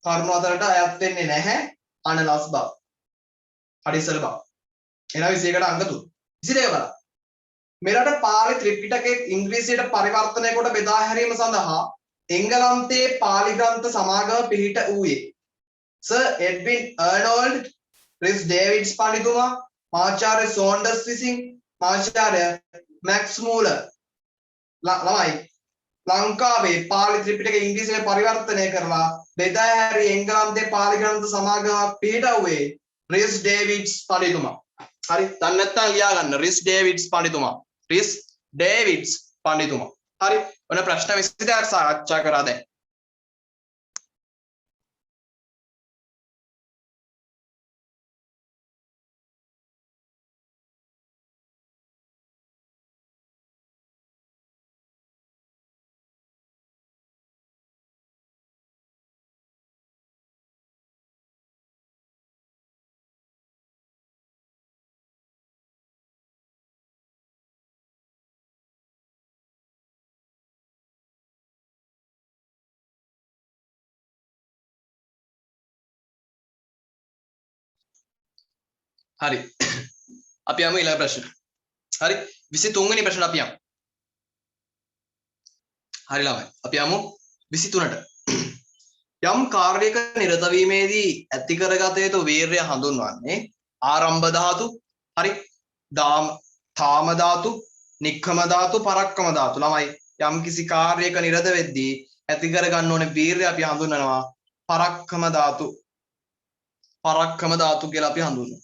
කර්ම අතරට අයත් වෙන්නේ නැහැ අනලස් බව. හරිසල බව. එනවා 21කට අංක 3. 22 බලන්න. මෙරට පාලි ත්‍රිපිටකයේ ඉංග්‍රීසියට පරිවර්තනය කොට බෙදා හැරීම සඳහා එංගලන්තයේ පාලි ග්‍රන්ථ සමාගම පිහිට වූයේ සර් එඩ්වින් අර්නෝල්ඩ් රිස් ඩේවිඩ්ස් පඬිතුමා ආචාර්ය සෝන්ඩර්ස් විසින් ආචාර්ය මැක්ස් මූලර් ළමයි ලංකාවේ පාලි ත්‍රිපිටකය ඉංග්‍රීසියට පරිවර්තනය කරලා බෙදා හැරී එංගලන්තයේ පාලි ග්‍රන්ථ සමාගම පිහිට වූයේ රිස් ඩේවිඩ්ස් පඬිතුමා. හරි දැන් නැත්තම් ලියා ගන්න රිස් ඩේවිඩ්ස් පඬිතුමා. හරි ඔන්න ප්‍රශ්න 22ක් සාකච්ඡා කරා දැන්. හරි. අපි යමු ඊළඟ ප්‍රශ්න. හරි 23 වෙනි ප්‍රශ්න අපි යමු. හරි ළමයි. අපි යමු 23ට. යම් කාර්යයක නිරත වීමේදී ඇති කරගත යුතු වීර්යය හඳුන්වන්නේ ආරම්භ ධාතු, හරි, තාම ධාතු, නික්කම ධාතු, පරක්කම ධාතු. ළමයි යම් කිසි කාර්යයක නිරත වෙද්දී ඇති කරගන්න ඕනේ වීර්යය අපි හඳුන්වනවා පරක්කම ධාතු. පරක්කම ධාතු කියලා අපි හඳුන්වනවා.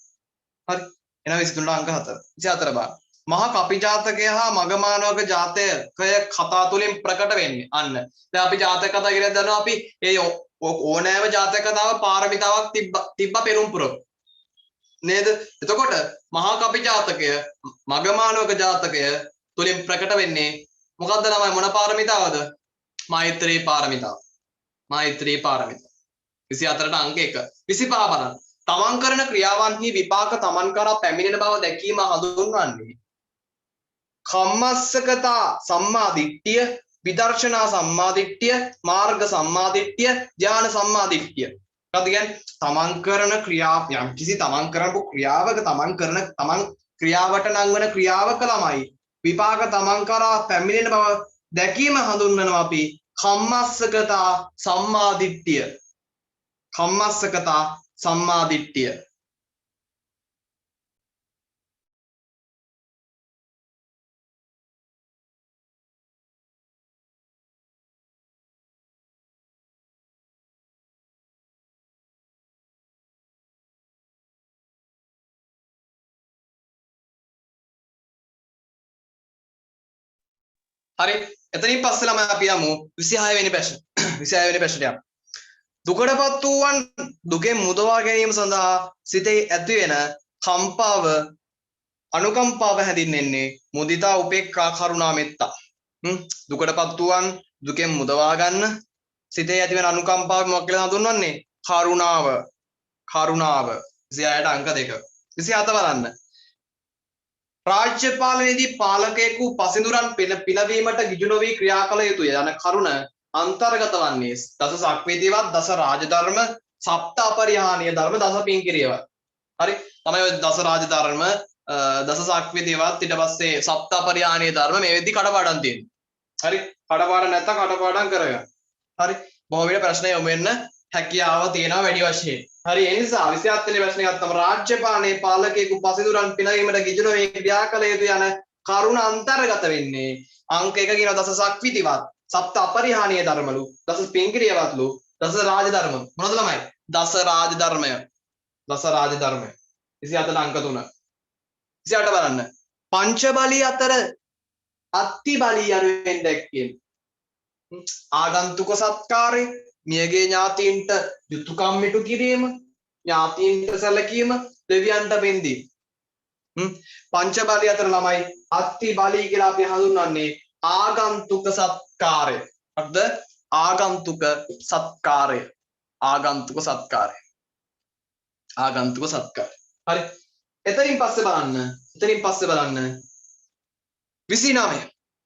හරි. එහෙනම් 23ට අංක 4. 24 බලන්න. මහා කපි ජාතකය හා මගමානවක ජාතකය කතා තුලින් ප්‍රකට වෙන්නේ. අන්න. දැන් අපි ජාතක කතා කියලා දන්නවා අපි ඒ ඕනෑම ජාතක කතාව පාරමිතාවක් තිබ්බ පෙරම් පුරව. නේද? එතකොට මහා කපි ජාතකය මගමානවක ජාතකය තුලින් ප්‍රකට වෙන්නේ මොකද්ද ළමයි මොන පාරමිතාවද? මෛත්‍රී පාරමිතාව. මෛත්‍රී පාරමිතාව. 24ට අංක 1. 25 බලන්න. තමන් කරන ක්‍රියාවන්හි විපාක තමන් කරා පැමිණෙන බව දැකීම හඳුන්වන්නේ කම්මස්සකතා සම්මාදිට්ඨිය, විදර්ශනා සම්මාදිට්ඨිය, මාර්ග සම්මාදිට්ඨිය, ඥාන සම්මාදිට්ඨිය. මොකද කියන්නේ තමන් කරන ක්‍රියාව යම් කිසි තමන් කරපු ක්‍රියාවක තමන් ක්‍රියාවට නංවන ක්‍රියාවක ළමයි විපාක තමන් කරා පැමිණෙන බව දැකීම හඳුන්වනවා අපි කම්මස්සකතා සම්මාදිට්ඨිය. කම්මස්සකතා සම්මාදිට්ඨිය. හරි එතනින් පස්සේ ළමයි අපි යමු 26 වෙනි ප්‍රශ්න. 26 වෙනි ප්‍රශ්නට යමු. දුකටපත් වූවන් දුකෙන් මුදවා ගැනීම සඳහා සිතේ ඇතිවෙන කම්පාව අනුකම්පාව හැඳින්වෙන්නේ මුදිතා උපේක්ඛා කරුණා මෙත්තා. දුකටපත් වූවන් දුකෙන් මුදවා ගන්න සිතේ ඇතිවෙන අනුකම්පාව මොකක් කියලා හඳුන්වන්නේ? කරුණාව. කරුණාව. 26ට අංක 2. 27 බලන්න. රාජ්‍ය පාලනයේදී පාලකයෙකු පසිඳුරන් පිනවීමට ගිජු නොවී ක්‍රියා කළ යුතුය යන කරුණ අන්තර්ගත වන්නේ දස සක්විතිවත්, දස රාජධර්ම, සප්ත අපරිහානීය ධර්ම, දස පින්කිරියව. හරි තමයි ඔය දස රාජධර්ම, දස සක්විතිවත්, ඊට පස්සේ සප්ත අපරිහානීය ධර්ම මේ වෙද්දි කඩපාඩම් තියෙනවා. හරි කඩපාඩම් නැත්තම් කඩපාඩම් කරගන්න. හරි බොහෝ විට ප්‍රශ්න යොමු වෙන්න හැකියාව තියෙනවා වැඩි වශයෙන්. හරි ඒ නිසා 27 වෙනි ප්‍රශ්නේ ගත්තම රාජ්‍ය පාලනයේ පාලකයෙකු පසිඳුරන් පිනවීමට ගිජු නොවේ ක්‍රියා කළ යුතු යන කරුණ අන්තර්ගත වෙන්නේ අංක 1 කියන දස සක්විතිවත්, සප්ත අපරිහානීය ධර්මලු, දස පින්කිරියවත්ලු, දස රාජධර්ම. මොනවද ළමයි? දස රාජධර්මය. දස රාජධර්මය. 27 අංක 3. 28 බලන්න. පංච බලී අතර අත්ති බලී යනුවෙන් දැක්කේ ආගන්තුක සත්කාරය, මියගේ ඥාතීන්ට යුතුයකම් මිටු කිරීම, ඥාතීන්ට සැලකීම, දෙවියන්ට බෙන්දීම. පංච බලී අතර ළමයි අත්ති බලී කියලා අපි හඳුන්වන්නේ ආගන්තුක සත්කාරය. හරිද? ආගන්තුක සත්කාරය. ආගන්තුක සත්කාරය. ආගන්තුක සත්කාරය. හරි. එතනින් පස්සේ බලන්න. 29.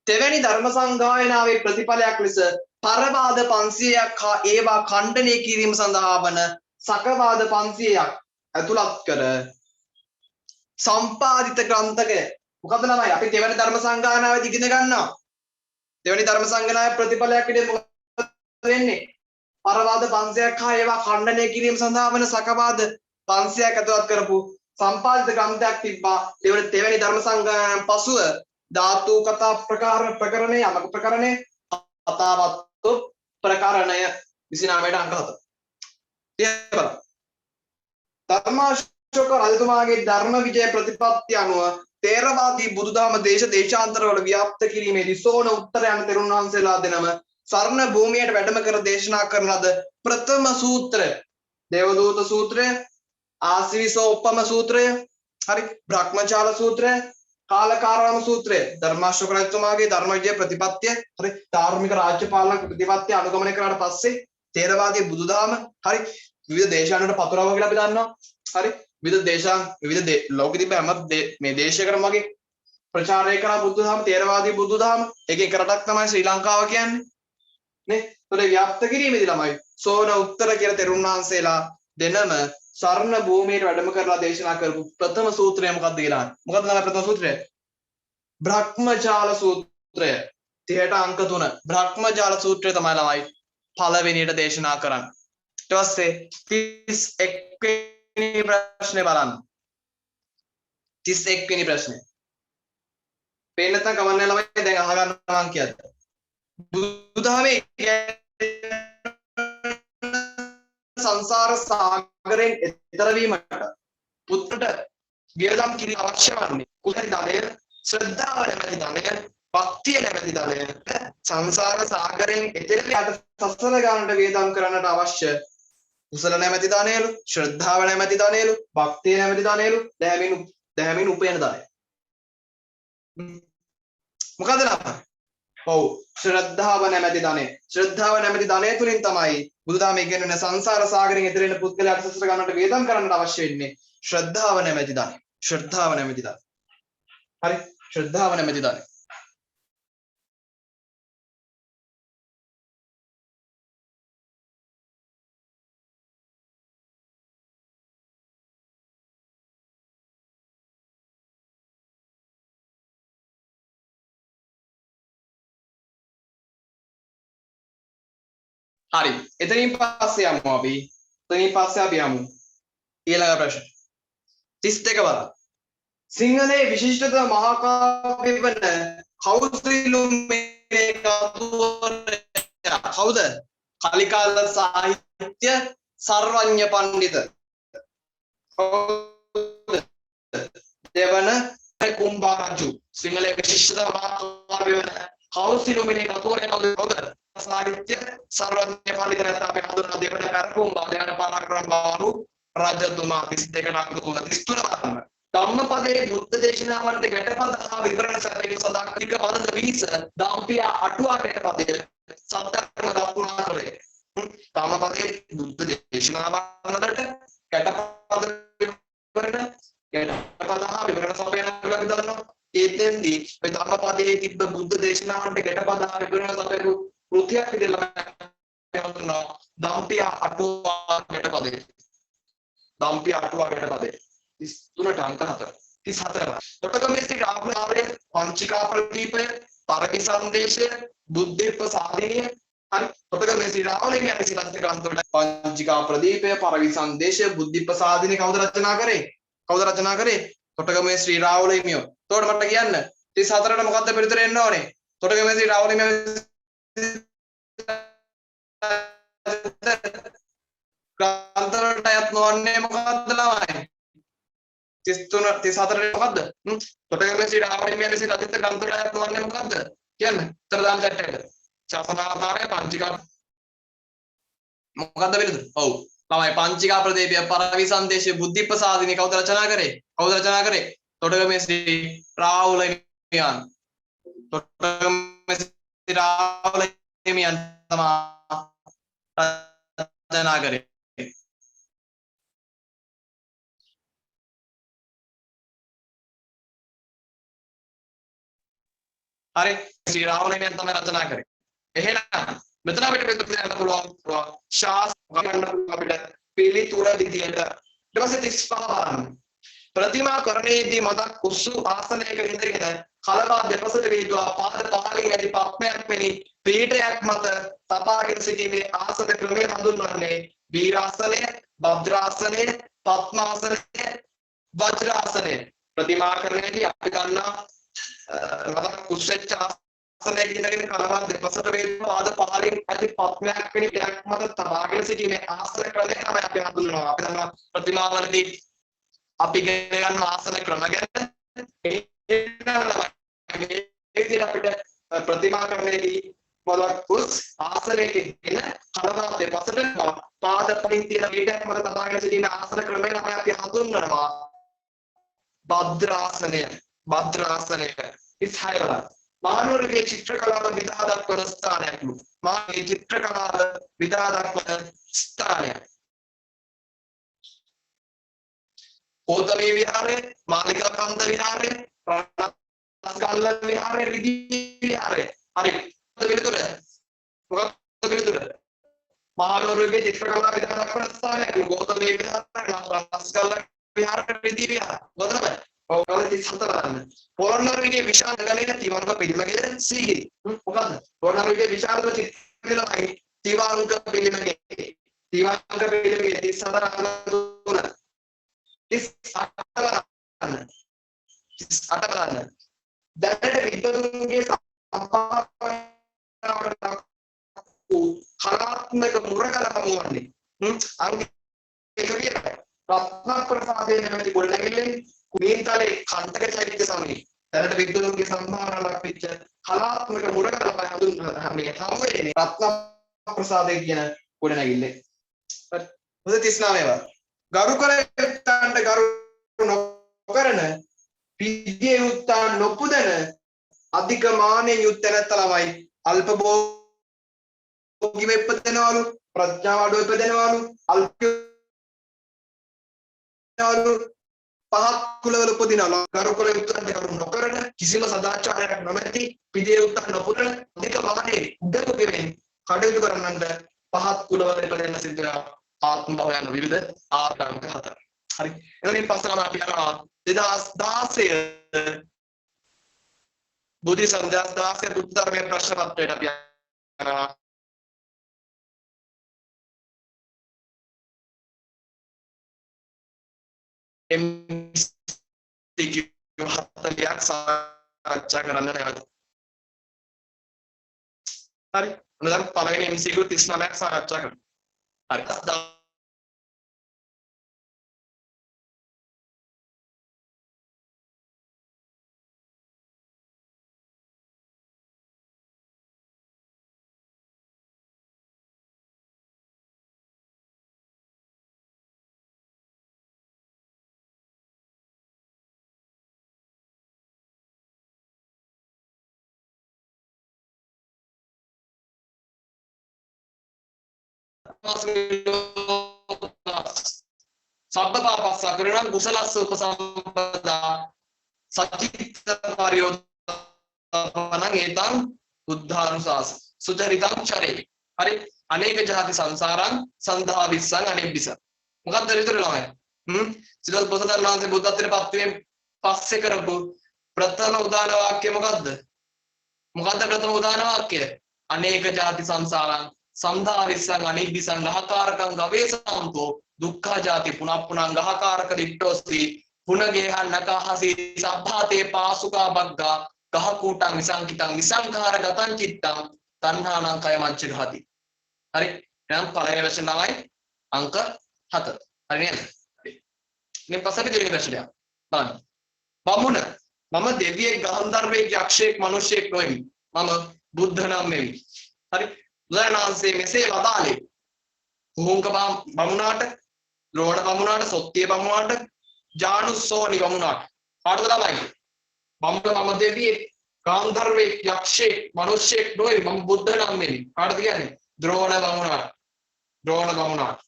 තෙවැනි ධර්ම සංගායනාවේ ප්‍රතිඵලයක් ලෙස පරවාද 500ක් හා ඒවා ඛණ්ඩනය කිරීම සඳහා වන සකවාද 500ක් ඇතුළත් කර සම්පාදිත ග්‍රන්ථකය. මොකද ළමයි අපි තෙවැනි ධර්ම සංගායනාවේදී ඉගෙන ගන්නවා. තෙවැනි ධර්ම සංගායනාවේ ප්‍රතිඵලයක් විදිහට මොකද වෙන්නේ? පරවාද 500ක් හා ඒවා ඛණ්ඩනය කිරීම සඳහා වන සකවාද 500ක් ඇතුළත් කරපු සම්පාදිත ග්‍රන්ථයක් තිබ්බා. තෙවැනි ධර්ම සංගායනාවෙන් පසුව ධාතු කතා ප්‍රකරණය, යමක ප්‍රකරණය, කතාවත්තු ප්‍රකරණය 29ට අංක 7. බලන්න. ධර්මාශෝක රජතුමාගේ ධර්ම විජය ප්‍රතිපත්තිය අනුව තේරවාදී බුදුදහම දේශාන්තරවල ව්‍යාප්ත කිරීමේදී සෝන උත්තර යන තෙරුන් වහන්සේලා දෙනම සරණ භූමියට වැඩම කර දේශනා කරන ලද ප්‍රථම සූත්‍රය දේවදූත සූත්‍රය, ආසීවිසෝපම සූත්‍රය, හරි, බ්‍රහ්මචාල සූත්‍රය, කාලකාරාම සූත්‍රය, ධර්මාශෝක රජතුමාගේ ධර්ම විජය ප්‍රතිපත්තිය, හරි, ධාර්මික රාජ්‍ය පාලන ප්‍රතිපත්තිය අනුගමනය කරාට පස්සේ තේරවාදී බුදුදහම, හරි, විවිධ දේශයන්වලට පතුරවම කියලා අපි දන්නවා. හරි, විවිධ දේශයන් විවිධ ලෝකෙ තිබ්බ හැම මේ දේශයකටම වගේ ප්‍රචාරය කරන බුදුදහම, තේරවාදී බුදුදහම එක එක රටක් තමයි ශ්‍රී ලංකාව කියන්නේ නේ. ඒතකොට ව්‍යාප්ත කිරීමේදී ළමයි සෝන උත්තර කියලා තෙරුන් වහන්සේලා දෙනම සරණ භූමියට වැඩම කරලා දේශනා කරපු ප්‍රථම සූත්‍රය මොකක්ද කියලා. මොකක්ද නම ප්‍රථම සූත්‍රය? බ්‍රහ්මජාල සූත්‍රය. 30ට අංක 3. බ්‍රහ්මජාල සූත්‍රය තමයි ළමයි පළවෙනියට දේශනා කරන්නේ. ඊට පස්සේ 31 වෙනි ප්‍රශ්නේ බලන්න. 31 වෙනි ප්‍රශ්නේ. පේන්න නැත්නම් කවන්නේ ළමයි දැන් අහගන්න මං කියද්ද. බුදුදහමේ සංසාර සාගරයෙන් එතර වීමට පුත්‍රට වියදම් කිරීම අවශ්‍ය වන්නේ කුසල ධනය, ශ්‍රද්ධාව නැමැති ධනය, භක්තිය නැමැති ධනය සංසාර සාගරයෙන් එතර යට සසල ගන්නට වියදම් කරන්නට අවශ්‍ය කුසල නැමැති ධනයලු, ශ්‍රද්ධාව නැමැති ධනයලු, භක්තිය නැමැති ධනයලු, දැහැමින් උපයන ධනය. මොකද නම? ඔව් ශ්‍රද්ධාව නැමැති ධනය. ශ්‍රද්ධාව නැමැති ධනය තුලින් තමයි බුදුදහම ඉගෙනන සංසාර සාගරයෙන් එතර වෙන පුද්ගලයාට සසර ගන්නට වේදම් කරන්නට අවශ්‍ය වෙන්නේ ශ්‍රද්ධාව නැමැති ධනය. ශ්‍රද්ධාව නැමැති ධනය. හරි ශ්‍රද්ධාව නැමැති ධනය. හරි එතනින් පස්සේ යමු අපි. එතනින් පස්සේ අපි යමු ඊළඟ ප්‍රශ්න 32 බලන්න. සිංහලයේ විශිෂ්ටතම මහා කාව්‍ය වන කෞසිලුමේ කතුවරයා කවුද? කලිකාල සාහිත්‍ය සර්වඥ පඬිත. දෙවන කුම්භාරජු. සිංහලයේ විශිෂ්ටතම මහා කාව්‍ය වන කෞසිලුමේ කතුවරයා කවුද? साहित्य सर्वज्ञ पंडित रहता पे हदुना देवने परकुंबा देवने पराक्रम बाहु राजतुमा 32 කට 33 බලන්න. ධම්මපදයේ බුද්ධ දේශනාවන්ට ගැටපද හා විවරණ සැපයීම සඳහා කීක පද 20 ධම්පිය අටුවා ගැටපදයේ සත්‍යක්‍රම දක්වනාතරේ. ධම්මපදයේ බුද්ධ දේශනාවන්ට ගැටපද විවරණ ගැටපද හා විවරණ සැපයීම කියලා දන්නවා. ඒතෙන්දී මේ ධම්මපදයේ තිබ්බ බුද්ධ දේශනාවන්ට ගැටපද හා විවරණ සැපයීම කෘතියක් විදිහට යනවා. ධම්පිය අටුවා ගැටපදයේ ධම්පිය අටුවා ගැටපදයේ 33ට අංක 4 34. තොටගමේ සිට ආපුරාවේ පංචිකා ප්‍රදීපය, පරමිසන්දේශය, බුද්ධිප්පසාදිනිය. හරි. තොටගමේ සිට රාවලින් යන සිලන්ත ග්‍රන්ථවල පංචිකා ප්‍රදීපය, පරමිසන්දේශය, බුද්ධිප්පසාදිනිය කවුද රචනා කරේ? කවුද රචනා කරේ? තොටගමේ ශ්‍රී රාවල හිමියෝ. එතකොට මට කියන්න 34ට මොකද්ද පිළිතුර එන්න ඕනේ? තොටගමේ ශ්‍රී රාවල හිමියෝ ග්‍රන්ථවලට අයත් නොවන්නේ මොකද්ද ළමයි? 33 34 මොකද්ද? තොටගමේ ශ්‍රී රාවල හිමියන් විසින් රචිත ග්‍රන්ථවලට අයත් නොවන්නේ මොකද්ද? කියන්න. උත්තර දාන්න chat-එකට. ශාසනාධාරය පංචිකා මොකද්ද පිළිතුර? ඔව්. ළමයි පංචිකා ප්‍රදීපය, පරවිසන්දේශය, බුද්ධිප්පසාදිනිය කවුද රචනා කරේ? කවුද රචනා කරේ? තොටගමේ ශ්‍රී රාවල හිමියන්. තොටගමේ ශ්‍රී රාවල හිමියන් තමයි රචනා කරේ. හරි ශ්‍රී රාවල හිමියන් තමයි රචනා කරේ. එහෙනම් මෙතන අපිට පිළිතුරු දෙන්න පුළුවන් ශාස්ත්‍රඥ අපිට පිළිතුර විදියට ඊට පස්සේ 35 බලන්න. ප්‍රතිමා කරණයේදී මතක් කුසු ආසනයක ඉඳගෙන කලවා දෙපසට වේදුවා පාද පහලින් ඇති පක්මයක් මෙනි පීඨයක් මත තබාගෙන සිටීමේ ආසන ක්‍රමය හඳුන්වන්නේ වීරාසනය, භද්‍රාසනය, පద్මාසනය, වජ්‍රාසනය. ප්‍රතිමා කරණයේදී අපි ගන්නා මතක් කුසෙච්ච ආසනයක ඉඳගෙන කලවා දෙපසට වේදුවා පාද පහලින් ඇති පක්මයක් මෙනි පීඨයක් මත තබාගෙන සිටීමේ ආසන ක්‍රමය තමයි අපි හඳුන්වනවා. අපි දන්නවා ප්‍රතිමාවලදී අපි ඉගෙන ගන්න ආසන ක්‍රම ගැන ඒ අපිට ප්‍රතිමා කරන්නේදී මොලක් කුස් ආසනයක ඉන්න කලවා දෙපසට පාද පහින් තියෙන පීඨයක් මත තබාගෙන සිටින ආසන ක්‍රමය තමයි අපි හඳුන්වනවා භද්‍රාසනය. භද්‍රාසනය 36 වල මානවගේ චිත්‍ර කලාව විදහා දක්වන ස්ථානයක්ලු. මානවගේ චිත්‍ර කලාව විදහා දක්වන ස්ථානයක්. ඕතමේ විහාරය, මාලිකා කන්ද විහාරය, රාජස්කල්ල විහාරය, රිදී විහාරය. හරි. පිළිතුර. මොකක්ද පිළිතුර? මහනුවරගේ චිත්‍රකලා විදාන දක්වන ස්ථානයක් ගෞතම විහාර රාස්කල්ල විහාර ප්‍රීති විහාර මොකද ඔව් 37 බලන්න පොළොන්නරුවේ විශාල ගලේ තිවංග පිළිමගේ සීගිරි මොකද පොළොන්නරුවේ විශාලම චිත්‍රකලායි තිවංග පිළිමගේ 37 38 බලන්න දැනට විද්වතුන්ගේ සම්පාදනයට කලාත්මක මුරගල හමුවන්නේ අංග එක විතරයි රත්න ප්‍රසාදයේ නැමැති ගොඩනැගිල්ලෙන් කුණීතලේ කන්ටක චෛත්‍ය සමයේ දැනට විද්වතුන්ගේ සම්මානයක් වෙච්ච කලාත්මක මුරගල මේ හමුවේ රත්න ප්‍රසාදයේ කියන ගොඩනැගිල්ලේ හරි 39 ව ගරු කර යුත්තන්ට ගරු නොකරන පිළියේ යුත්තන් නොපුදන අධික මානෙ යුත්තන තරමයි අල්ප භෝගී වෙපදෙනවලු ප්‍රඥාව අඩු වෙපදෙනවලු අල්පවලු පහත් කුලවල උපදිනවලු ගරු කර යුත්තන් ගරු නොකරන කිසිම සදාචාරයක් නොමැති පිළියේ යුත්තන් නොපුදන අධික මානෙ උඩක කෙරෙන් කටයුතු කරන්නන්ට පහත් කුලවල ඉපදෙන්න සිද්ධ වෙනවා ආත්ම භව යන විවිධ ආකාරයක හතර. හරි. එතනින් පස්සේ අපි යනවා 2016 බුද්ධ සංඝයා 2016 බුද්ධ ධර්මයේ ප්‍රශ්න පත්‍රයට අපි යනවා. MCQ 40ක් සාකච්ඡා කරන්න නැවත. හරි. දැන් පළවෙනි MCQ 39ක් සාකච්ඡා කරමු. හරි. සබ්බපාපස්සා කරණං කුසලස්ස උපසම්පදා සච්චිත්ත පරියෝධනං ඒතං බුද්ධානුශාස සුචරිතං චරේ. හරි. අනේක ජාති සංසාරං සන්දහා විස්සං අනෙබ්බිස. මොකක්ද විතර ළමයි? සිතල් බොසතන් වහන්සේ බුද්ධත්වයට පත් වීම පස්සේ කරපු ප්‍රථම උදාන වාක්‍ය මොකද්ද? මොකද්ද ප්‍රථම උදාන වාක්‍යය? අනේක ජාති සංසාරං සන්දහා විස්සං අනෙබ්බිසං ගහකාරකං ගවේසන්තෝ දුක්ඛ ජාති පුනප්පුනං ගහකාරක දිට්ඨෝස්ති පුනගේහං නකහසි සබ්බාතේ පාසුකා බග්ගා ගහකූටං විසංකිතං විසංඛාර ගතං චිත්තං තණ්හානං කය මච්ච ගහති. හරි. එහෙනම් පළවෙනි වචන තමයි අංක 7. හරි නේද? මේ පස්සේ දෙවෙනි වචනය බලන්න. බමුණ මම දෙවියෙක් ගන්ධර්වයෙක් යක්ෂයෙක් මිනිසෙක් නොෙමි. මම බුද්ධ නම් වෙමි. හරි. බුදුරණාන්සේ මෙසේ වදාළේ කුහුංක බමුණාට, ලෝණ බමුණාට, සොත්තිය බමුණාට, ජානුස්සෝනි බමුණාට. පාඩම තමයි. බමුණ මම දෙවියෙක්, ගාන්ධර්වයෙක්, යක්ෂයෙක්, මිනිසෙක් නොවේ මම බුද්ධ නම් වෙමි. කාටද කියන්නේ? ද්‍රෝණ බමුණාට. ද්‍රෝණ බමුණාට.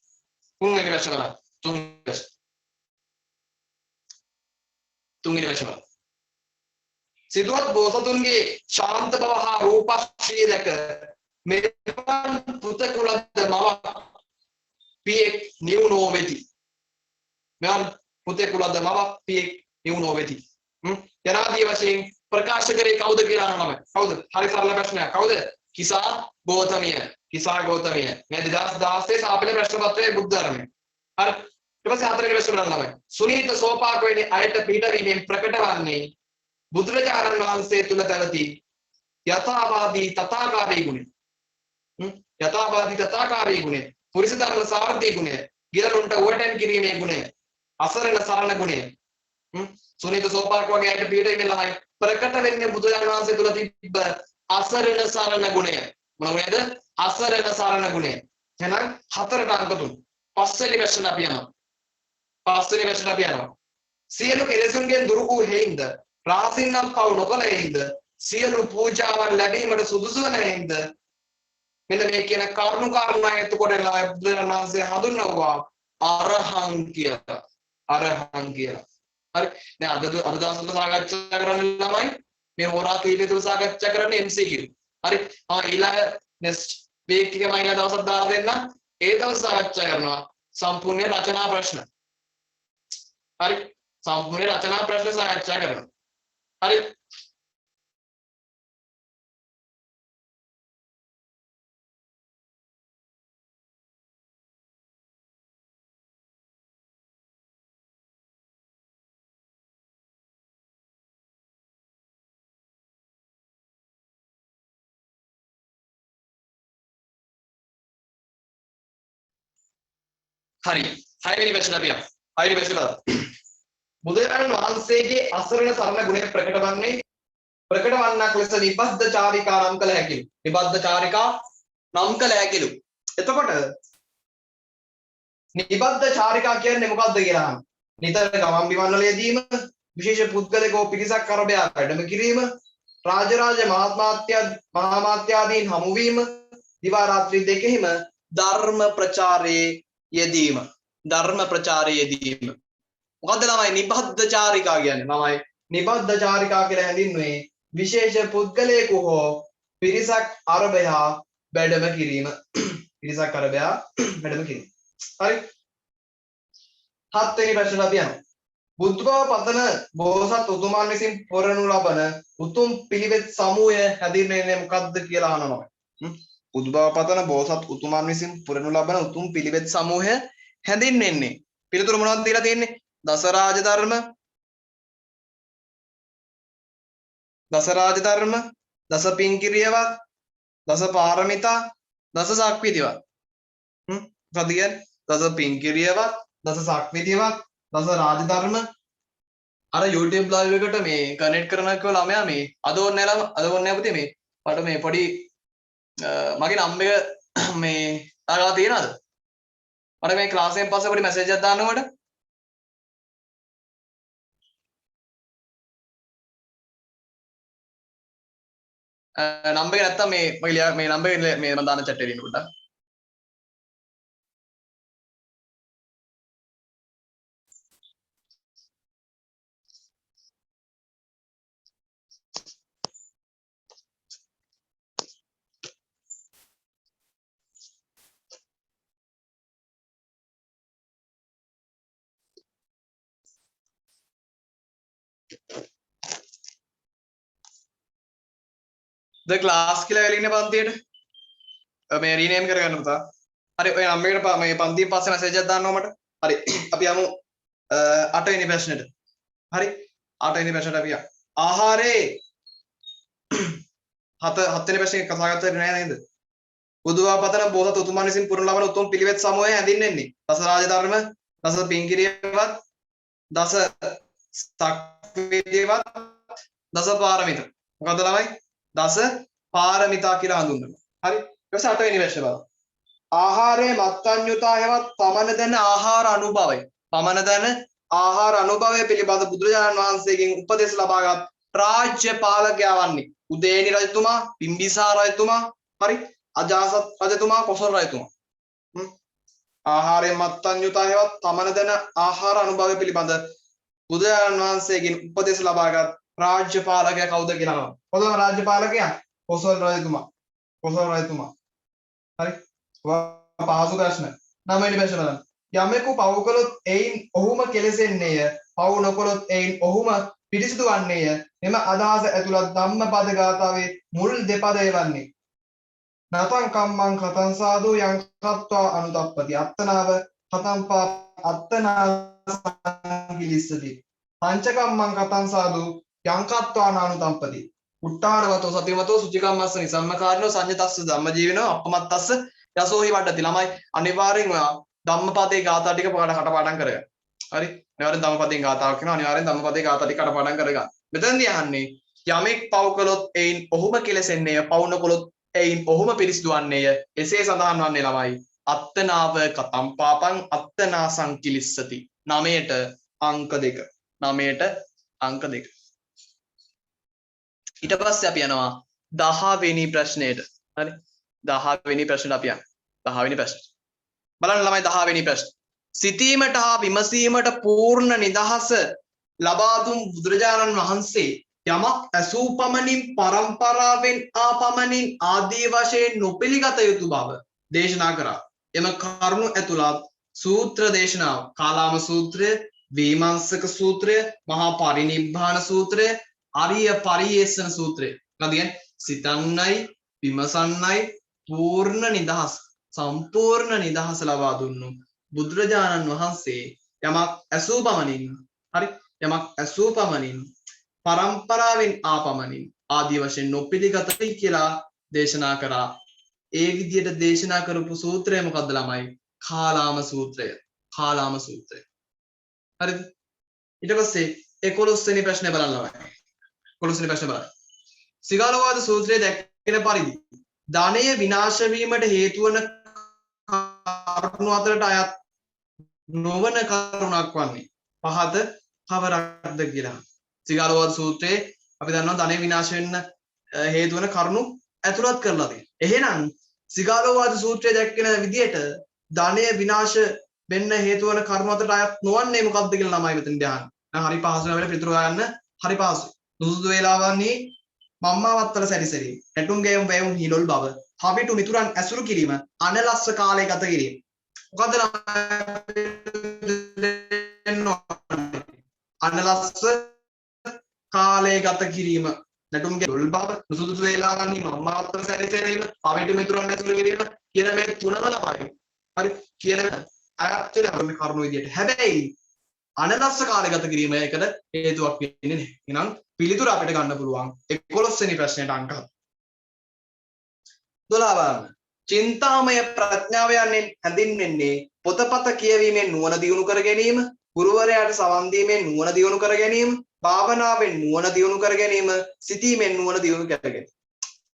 තුන්වෙනි වචන. තුන්වෙනි වචන. සිදුවත් බෝසතුන්ගේ ශාන්ත බව හා රූපශ්‍රිය දැක මෙවන් පුතකුලද මව පියෙක් නිවුනෝ වෙති. මෙවන් පුතකුලද මව පියෙක් නිවුනෝ වෙති. යනාදී වශයෙන් ප්‍රකාශ කරේ කවුද කියලා අහනවා. කවුද? හරි සරල ප්‍රශ්නයක්. කවුද? කිසා ගෞතමිය. කිසා ගෞතමිය. මේ 2016 සාපේල ප්‍රශ්න පත්‍රයේ බුද්ධ ධර්මයේ. හරි. ඊට පස්සේ හතරේ ප්‍රශ්න බලනවා. සුනීත සෝපාක වෙන්නේ අයට පිටවීමෙන් ප්‍රකට වන්නේ බුදුරජාණන් වහන්සේ තුල පැවති යථාවාදී තථාකාරී ගුණය. යථාවාදී තථාකාරී ගුණය, පුරිස ධර්ම සාර්ථී ගුණය, ගිලරුන්ට උවටන් කිරීමේ ගුණය, අසරණ සරණ ගුණය. සුනීත සෝපාක වගේ අයට පිටවීමෙන් ලහයි ප්‍රකට වෙන්නේ බුදුරජාණන් වහන්සේ තුල තිබ්බ අසරණ සරණ ගුණය. මොනවද? අසරණ සරණ ගුණය. එහෙනම් හතරට අංක 3. පස්වෙනි ප්‍රශ්න අපි යනවා. පස්වෙනි ප්‍රශ්න අපි යනවා. සියලු කෙලෙසුන්ගෙන් දුරු වූ හේින්ද රාසින්නම් පව නොකළ හේින්ද සියලු පූජාවන් ලැබීමට සුදුසු වන හේින්ද මෙන්න මේ කියන කරුණු කාරණා එතකොට බුදුරජාණන් වහන්සේ හඳුන්වනවා අරහං කියලා. අරහං කියලා. හරි. දැන් අද දවසට සාකච්ඡා කරන්න ළමයි මේ හෝරා කීපය තුල සාකච්ඡා කරන්නේ MCQ. හරි. ඊළඟ next week එකේ මම ඊළඟ දවසක් දාලා දෙන්නම්. ඒ දවස් සාකච්ඡා කරනවා සම්පූර්ණ රචනා ප්‍රශ්න. හරි. සම්පූර්ණ රචනා ප්‍රශ්න සාකච්ඡා කරනවා. හරි. හරි. 6 වෙනි ප්‍රශ්න අපි යමු. 6 වෙනි ප්‍රශ්න බලන්න. බුදුරජාණන් වහන්සේගේ අසරණ සරණ ගුණය ප්‍රකට වන්නක් ලෙස නිබද්ධ චාරිකා නම් කළ හැකිලු. නිබද්ධ චාරිකා නම් කළ හැකිලු. එතකොට නිබද්ධ චාරිකා කියන්නේ මොකක්ද කියලා අහන්න. නිතර ගමන් බිමන් වලදීම විශේෂ පුද්ගලිකව පිරිසක් කරබයා වැඩම කිරීම, රාජරාජ මහාමාත්‍යාදීන් හමුවීම, දිවා රාත්‍රී දෙකෙහිම ධර්ම ප්‍රචාරයේ යෙදීම. ධර්ම ප්‍රචාරයේ යෙදීම. මොකද්ද ළමයි නිබද්ධ චාරිකා කියන්නේ? ළමයි නිබද්ධ චාරිකා කියලා හැඳින්වුවේ විශේෂ පුද්ගලයෙකු හෝ පිරිසක් අරබයා වැඩම කිරීම. පිරිසක් අරබයා වැඩම කිරීම. හරි. 7 වෙනි ප්‍රශ්නට අපි යනවා. බුද්ධ බව පතන බෝසත් උතුමන් විසින් පොරනු ලබන උතුම් පිළිවෙත් සමූහය හැඳින්වෙන්නේ මොකක්ද කියලා අහනවා. බුද්ධ බව පතන බෝසත් උතුමන් විසින් පොරනු ලබන උතුම් පිළිවෙත් සමූහය හැඳින්වෙන්නේ. පිළිතුරු මොනවද දීලා තියෙන්නේ? දස රාජ ධර්ම, දස පින්කිරියවත්, දස පාරමිතා, දස සක්විතිවත්. මොකද කියන්නේ? දස පින්කිරියවත්, දස සක්විතිවත්, දස රාජ ධර්ම. අර YouTube live එකට මේ කනෙක්ට් කරනවා කියලා ළමයා මේ අද ඕනේ නැහැ පුතේ මේ මට මේ පොඩි මගේ නම් එක මේ තාලා තියෙනවද? මට මේ ක්ලාස් එකෙන් පස්සේ පොඩි මැසේජ් එකක් දාන්නකොට නම්බර් එක නැත්තම් මේ නම්බර් එක මේ මම දාන chat එකේ ඉන්න පොඩ්ඩක්. ද ක්ලාස් කියලා වෙලා ඉන්න පන්තියට මේ රීනේම් කරගන්න පුතා. හරි ඔය නම් එකට මේ පන්තියෙන් පස්සේ මැසේජ් එකක් දාන්නවා මට. හරි අපි යමු 8 වෙනි ප්‍රශ්නෙට. හරි 8 වෙනි ප්‍රශ්නට අපි යමු. ආහාරේ 7 වෙනි ප්‍රශ්නේ කතා කරලා නෑ නේද? බුදුආපතන බෝසත් උතුමන් විසින් පුරන ලබන උතුම් පිළිවෙත් සමූහය හැඳින්වෙන්නේ දස රාජ ධර්ම, දස පින්කිරියවත්, දස සක්විතියවත්, දස පාරමිතා. මොකද්ද ළමයි? දස පාරමිතා කියලා හඳුන්වනවා. හරි. ඊට පස්සේ 8 වෙනි ප්‍රශ්නේ බලමු. ආහාරයේ මත්ඤ්‍යතා හෙවත් පමන දැන ආහාර අනුභවය. පමන දැන ආහාර අනුභවය පිළිබඳ බුදුරජාණන් වහන්සේගෙන් උපදෙස් ලබාගත් රාජ්‍ය පාලකයා වන්නේ උදේනි රජතුමා, බිම්බිසාර රජතුමා, හරි? අජාසත් රජතුමා, කොසල් රජතුමා. ආහාරයේ මත්ඤ්‍යතා හෙවත් පමන දැන ආහාර අනුභවය පිළිබඳ බුදුරජාණන් වහන්සේගෙන් උපදෙස් ලබාගත් රාජ්‍ය පාලකයා කවුද කියලා අහනවා. කොහොමද රාජ්‍ය පාලකයා? කොසල් රජතුමා. හරි. පහසු ප්‍රශ්න. 9 වෙනි ප්‍රශ්න බලන්න. යමෙකු පව් කළොත් එයින් ඔහුම කෙලෙසෙන්නේය. පව් නොකළොත් එයින් ඔහුම පිරිසිදු වන්නේය. එම අදහස ඇතුළත් ධම්මපද ගාථාවේ මුල් දෙපදය වන්නේ. නතං කම්මං කතං සාදු යං කତ୍වා අනුතප්පති. අත්තනාව කතං පා අත්තනා සංකිලිස්සති. පංචකම්මං කතං සාදු යං කତ୍වා අනුතප්පති. උට්ටාරවතෝ සතිමතෝ සුචිකම්මස්ස නිසම්මකාරණෝ සංයතස්ස ධම්මජීවිනෝ අපමත්තස්ස යසෝහි වඩති. ළමයි අනිවාර්යෙන් ඔයා ධම්මපදයේ ගාථා ටික කටපාඩම් කරගන්න. හරි? අනිවාර්යෙන් ධම්මපදයෙන් ගාථාවක් කරනවා. අනිවාර්යෙන් ධම්මපදයේ ගාථා ටික කටපාඩම් කරගන්න. මෙතනදී අහන්නේ යමෙක් පව් කළොත් එයින් ඔහුම කෙලෙසෙන්නේය. පව් නොකළොත් එයින් ඔහුම පිරිසිදු වන්නේය. එසේ සඳහන් වන්නේ ළමයි අත්තනාව කතම් පාපං අත්තනා සංකිලිස්සති. 9ට අංක 2. 9ට අංක 2. ඊට පස්සේ අපි යනවා 10 වෙනි ප්‍රශ්නෙට. හරි? 10 වෙනි ප්‍රශ්නට අපි යනවා. 10 වෙනි ප්‍රශ්න. බලන්න ළමයි 10 වෙනි ප්‍රශ්න. සිතීමට හා විමසීමට පූර්ණ නිදහස ලබා දුන් බුදුරජාණන් වහන්සේ යමක් ඇසූ පමණින් පරම්පරාවෙන් ආපමණින් ආදී වශයෙන් නොපිළිගත යුතු බව දේශනා කරා. එම කරුණු ඇතුළත් සූත්‍ර දේශනාව කාලාම සූත්‍රය, වීමංසක සූත්‍රය, මහා පරිනිබ්බාන සූත්‍රය, අරිය පරියේෂණ සූත්‍රය. නදියන් සිතන්නයි විමසන්නයි පූර්ණ නිදහස් සම්පූර්ණ නිදහස ලබා දුන්නු බුදුරජාණන් වහන්සේ යමක් ඇසූ පමණින් හරි යමක් ඇසූ පමණින් පරම්පරාවෙන් ආපමණින් ආදී වශයෙන් නොපිළිගතයි කියලා දේශනා කරා. ඒ විදිහට දේශනා කරපු සූත්‍රය මොකද්ද ළමයි? කාලාම සූත්‍රය. කාලාම සූත්‍රය. හරිද? ඊට පස්සේ 11 වෙනි ප්‍රශ්නේ බලන්න ළමයි. 11 වෙනි ප්‍රශ්නේ බලන්න. සිගාලෝවාද සූත්‍රයේ දැක්වෙන පරිදි ධනය විනාශ වීමට හේතු වන කරුණු අතරට අයත් නොවන කරුණක් වන්නේ පහත කවරක්ද කියලා. සිගාලෝවාද සූත්‍රයේ අපි දන්නවා ධනය විනාශ වෙන්න හේතු වන කරුණු ඇතුළත් කරලා තියෙනවා. එහෙනම් සිගාලෝවාද සූත්‍රයේ දැක්වෙන විදිහට ධනය විනාශ වෙන්න හේතු වන කරුණු අතරට අයත් නොවන්නේ මොකක්ද කියලා ළමයි මෙතන ධ්‍යාන. දැන් හරි පහසු වෙලාවට පිටුර ගන්න හරි පහසුයි. දුසුදු වේලාවන්නේ මම්මාවත්තල සැරිසැරි නැටුම් ගේම් වේවුම් හිලොල් බව හවිටු මිතුරන් ඇසුරු කිරීම අනලස්ස කාලය ගත කිරීම. මොකද්ද අනලස්ස කාලය ගත කිරීම නැටුම් ගේම් බව දුසුදු වේලාවන්නේ මම්මාවත්තල සැරිසැරීම හවිටු මිතුරන් ඇසුරු කිරීම කියන මේ තුනම ළමයි. හරි කියන අයත් වෙන කරුණු විදියට. හැබැයි අනලස්ස කාලය ගත කිරීම එකට හේතුවක් වෙන්නේ නැහැ. එහෙනම් පිළිතුර අපිට ගන්න පුළුවන් 11 වෙනි ප්‍රශ්නයට අංක 7. 12 බලන්න. චින්තාමය ප්‍රඥාව යන්නේ හැඳින්වෙන්නේ පොතපත කියවීමෙන් නුවණ දියුණු කර ගැනීම, ගුරුවරයාට සවන් දීමෙන් නුවණ දියුණු කර ගැනීම, භාවනාවෙන් නුවණ දියුණු කර ගැනීම, සිතීමෙන් නුවණ දියුණු කර ගැනීම.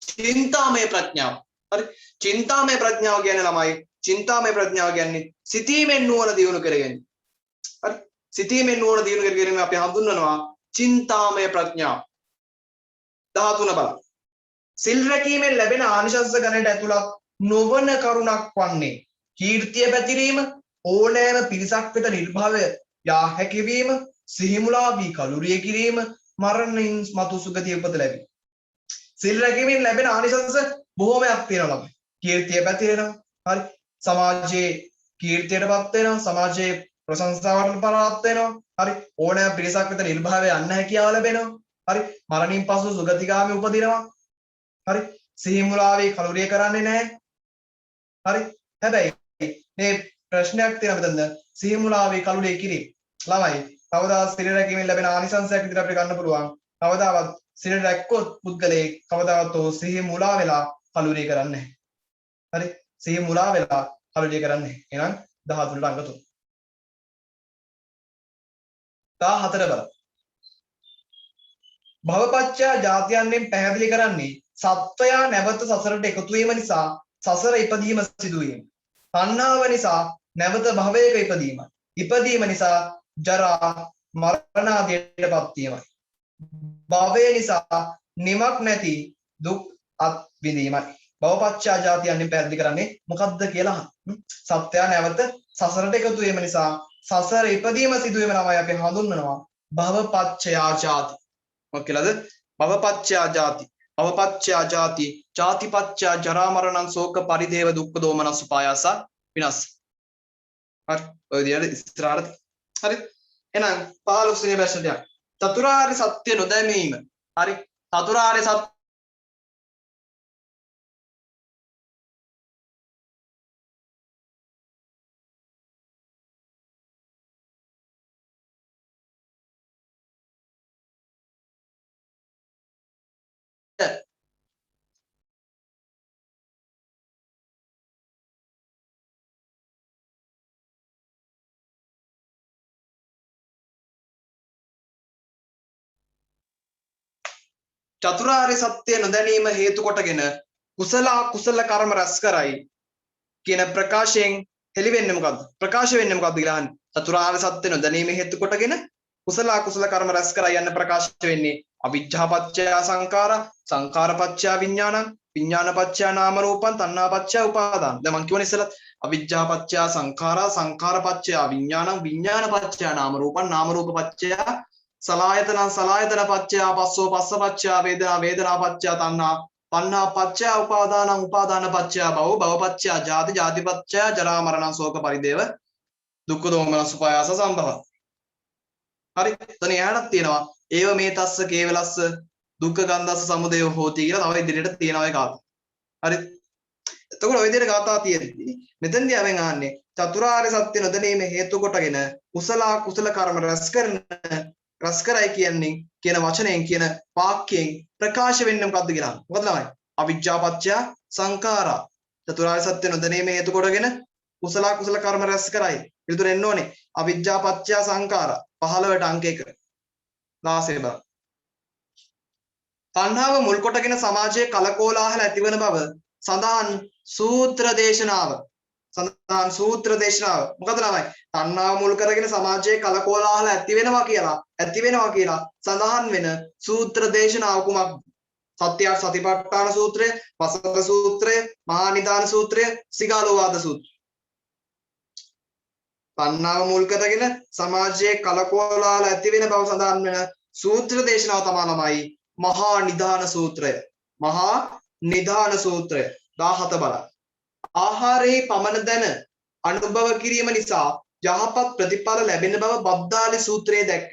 චින්තාමය ප්‍රඥාව. හරි. චින්තාමය ප්‍රඥාව කියන්නේ ළමයි චින්තාමය ප්‍රඥාව කියන්නේ සිතීමෙන් නුවණ දියුණු කර ගැනීම. හරි. සිතීමෙන් නුවණ දියුණු කර ගැනීම අපි හඳුන්වනවා චින්තාමය ප්‍රඥාව. 13 බලන්න. සිල් රැකීමෙන් ලැබෙන ආනිශංස ගණයට ඇතුළත් නොවන කරුණක් වන්නේ කීර්තිය පැතිරීම, ඕනෑම පිරිසක් වෙත නිර්භවය යා හැකිවීම, සිහිමුලා වී කලුරිය කිරීම, මරණින් මතු සුගතිය උපත ලැබීම. සිල් රැකීමෙන් ලැබෙන ආනිශංස බොහෝමයක් තියෙනවා ළමයි. කීර්තිය පැතිරෙනවා. හරි. සමාජයේ කීර්තියටපත් වෙනවා. සමාජයේ ප්‍රශංසාවට පරාත් වෙනවා. හරි. ඕනෑම පිරිසක් වෙත නිර්භවය යන්න හැකියාව ලැබෙනවා. හරි. මරණින් පසු සුගතිගාමී උපදිනවා. හරි. සිහිමුලාවේ කලුරිය කරන්නේ නැහැ. හරි. හැබැයි මේ ප්‍රශ්නයක් තියෙනවා මෙතන. සිහිමුලාවේ කලුරිය කිරීම. ළමයි කවදාවත් සිල් රැකීමෙන් ලැබෙන ආනිසංසයක් විදිහට අපිට ගන්න පුළුවන්. කවදාවත් සිල් රැක්කොත් පුද්ගලයේ කවදාවත් සිහිමුලා වෙලා කලුරිය කරන්නේ නැහැ. හරි. සිහිමුලා වෙලා කලුරිය කරන්නේ නැහැ. එහෙනම් 13ට අංක 3. 14 බලන්න. භවපච්චය ජාතියන්ගෙන් පැහැදිලි කරන්නේ සත්වයා නැවත සසරට එකතු වීම නිසා සසර ඉපදීම සිදුවීම. තණ්හාව නිසා නැවත භවයක ඉපදීමයි. ඉපදීම නිසා ජරා මරණ ආදියටපත් වීමයි. භවය නිසා නිමක් නැති දුක් අත්විඳීමයි. භවපච්චය ජාතියන්ගෙන් පැහැදිලි කරන්නේ මොකක්ද කියලා සත්වයා නැවත සසරට එකතු වීම නිසා සසර ඉපදීම සිදුවීම තමයි අපි හඳුන්වනවා භවපච්චය ජාති. මොකක්ද කියලාද? භවපච්චය ජාති. භවපච්චය ජාති, ජාතිපච්චය ජරා මරණං ශෝක පරිදේව දුක්ඛ දෝමනස් උපායාස විනාශ. හරි. ඔය විදිහට ඉස්සරහට. හරි. එහෙනම් 15 වෙනි ප්‍රශ්නට යන්න. චතුරාර්ය සත්‍ය නොදැමීම. හරි. චතුරාර්ය සත්‍ය චතුරාර්ය සත්‍ය නොදැනීම හේතු කොටගෙන කුසල කර්ම රැස් කරයි කියන ප්‍රකාශයෙන් හෙළි වෙන්නේ මොකද්ද? ප්‍රකාශ වෙන්නේ මොකද්ද කියලා අහන්නේ. චතුරාර්ය සත්‍ය නොදැනීම හේතු කොටගෙන කුසල කර්ම රැස් කරයි යන ප්‍රකාශ වෙන්නේ අවිජ්ජාපච්චය සංඛාරා, සංඛාරපච්චය විඥානං, විඥානපච්චය නාම රූපං, තණ්හාපච්චය උපාදාන. දැන් මම කියවනේ ඉස්සෙල්ලා අවිජ්ජාපච්චය සංඛාරා, සංඛාරපච්චය විඥානං, විඥානපච්චය නාම රූපං, නාම රූපපච්චය සලායතන සලායතන පච්චය පස්සෝ පස්ස පච්චය වේදනා වේදනා පච්චය තණ්හා තණ්හා පච්චය උපාදානං උපාදාන පච්චය භව භව පච්චය ජාති ජාති පච්චය ජරා මරණ ශෝක පරිදේව දුක්ඛ දෝමන සුපායාස සම්භව. හරි. එතන එහාටත් තියෙනවා ඒව මේ තස්ස කේවලස්ස දුක්ඛ ගන්ධස්ස සමුදය හෝති කියලා තව ඉදිරියට තියෙනවා ඒ කාත. හරි. එතකොට ඔය විදිහට ගාථා තියෙද්දි මෙතෙන්දී ආවෙන් ආන්නේ චතුරාර්ය සත්‍ය නොදැනීම හේතු කොටගෙන කුසල කර්ම රස කරයි කියන්නේ කියන වචනයෙන් කියන වාක්‍යයෙන් ප්‍රකාශ වෙන්නේ මොකද්ද කියලා. මොකද ළමයි? අවිජ්ජා පත්‍ය සංඛාරා. චතුරාර්ය සත්‍ය නොදැනීම හේතු කොටගෙන කුසල කර්ම රස කරයි. පිළිතුර එන්න ඕනේ. අවිජ්ජා පත්‍ය සංඛාරා 15ට අංක 1. 16 බව. තණ්හාව මුල් කොටගෙන සමාජයේ කලකෝලාහල ඇතිවන බව සඳහන් සූත්‍ර දේශනාව. මොකද ළමයි? තණ්හාව මුල් කරගෙන සමාජයේ කලකෝලාහල ඇති වෙනවා කියලා සඳහන් වෙන සූත්‍ර දේශනාව කුමක්ද? සත්‍ය සතිපට්ඨාන සූත්‍රය, වසක සූත්‍රය, මහා නිදාන සූත්‍රය, සිගාලෝවාද සූත්‍රය. තණ්හාව මුල් කරගෙන සමාජයේ කලකෝලාහල ඇති වෙන බව සඳහන් වෙන සූත්‍ර දේශනාව තමයි මහා නිදාන සූත්‍රය. මහා නිදාන සූත්‍රය 17 බලන්න. ආහාරයේ පමණ දැන අනුභව කිරීම නිසා යහපත් ප්‍රතිඵල ලැබෙන බව බද්දාලි සූත්‍රයේ දැක්ක.